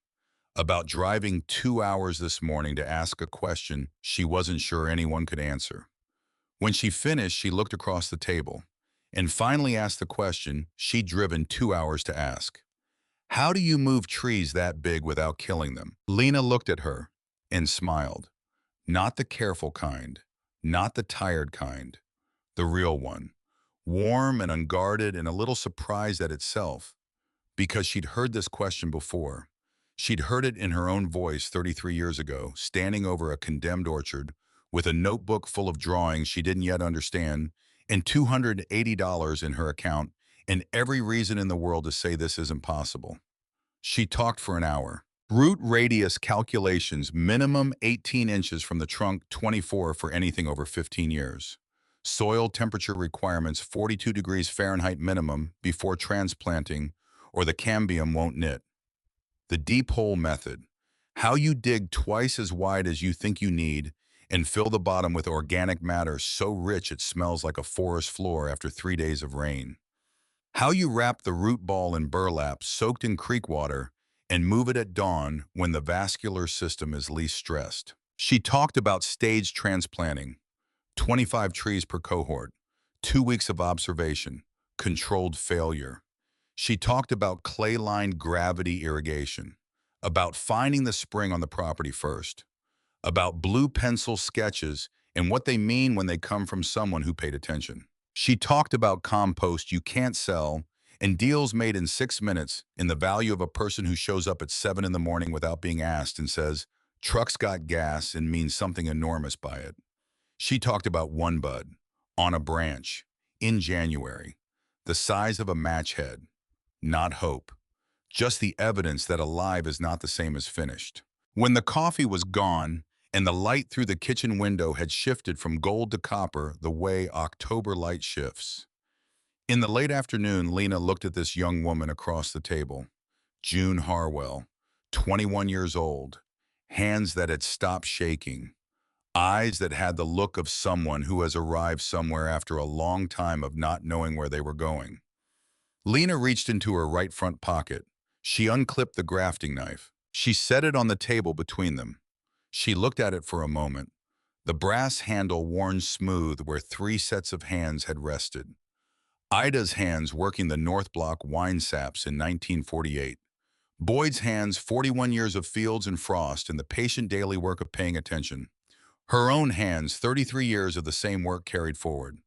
about driving 2 hours this morning to ask a question she wasn't sure anyone could answer. When she finished, she looked across the table and finally asked the question she'd driven 2 hours to ask. How do you move trees that big without killing them? Lena looked at her and smiled. Not the careful kind, not the tired kind, the real one. Warm and unguarded and a little surprised at itself, because she'd heard this question before. She'd heard it in her own voice 33 years ago, standing over a condemned orchard with a notebook full of drawings she didn't yet understand and $280 in her account and every reason in the world to say this isn't possible. She talked for an hour. Root radius calculations, minimum 18 inches from the trunk, 24 for anything over 15 years. Soil temperature requirements, 42 degrees Fahrenheit minimum before transplanting, or the cambium won't knit. The deep hole method. How you dig twice as wide as you think you need and fill the bottom with organic matter so rich it smells like a forest floor after 3 days of rain. How you wrap the root ball in burlap soaked in creek water and move it at dawn when the vascular system is least stressed. She talked about stage transplanting, 25 trees per cohort, 2 weeks of observation, controlled failure. She talked about clay-lined gravity irrigation, about finding the spring on the property first, about blue pencil sketches and what they mean when they come from someone who paid attention. She talked about compost you can't sell and deals made in 6 minutes in the value of a person who shows up at 7 in the morning without being asked and says, truck's got gas and means something enormous by it. She talked about one bud, on a branch, in January, the size of a match head. Not hope, just the evidence that alive is not the same as finished. When the coffee was gone and the light through the kitchen window had shifted from gold to copper the way October light shifts. In the late afternoon, Lena looked at this young woman across the table, June Harwell, 21 years old, hands that had stopped shaking, eyes that had the look of someone who has arrived somewhere after a long time of not knowing where they were going. Lena reached into her right front pocket. She unclipped the grafting knife. She set it on the table between them. She looked at it for a moment, the brass handle worn smooth where 3 sets of hands had rested. Ida's hands working the North Block wine saps in 1948. Boyd's hands, 41 years of fields and frost and the patient daily work of paying attention. Her own hands, 33 years of the same work carried forward.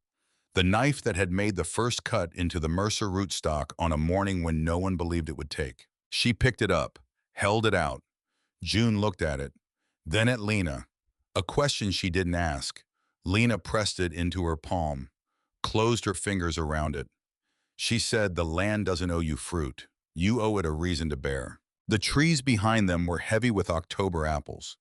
The knife that had made the first cut into the Mercer rootstock on a morning when no one believed it would take. She picked it up, held it out. June looked at it, then at Lena. A question she didn't ask. Lena pressed it into her palm, closed her fingers around it. She said, the land doesn't owe you fruit. You owe it a reason to bear. The trees behind them were heavy with October apples,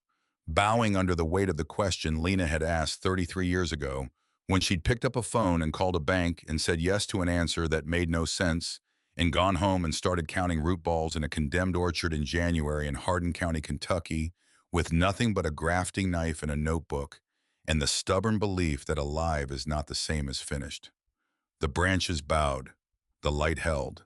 bowing under the weight of the question Lena had asked 33 years ago, when she'd picked up a phone and called a bank and said yes to an answer that made no sense, and gone home and started counting root balls in a condemned orchard in January in Hardin County, Kentucky, with nothing but a grafting knife and a notebook, and the stubborn belief that alive is not the same as finished. The branches bowed. The light held.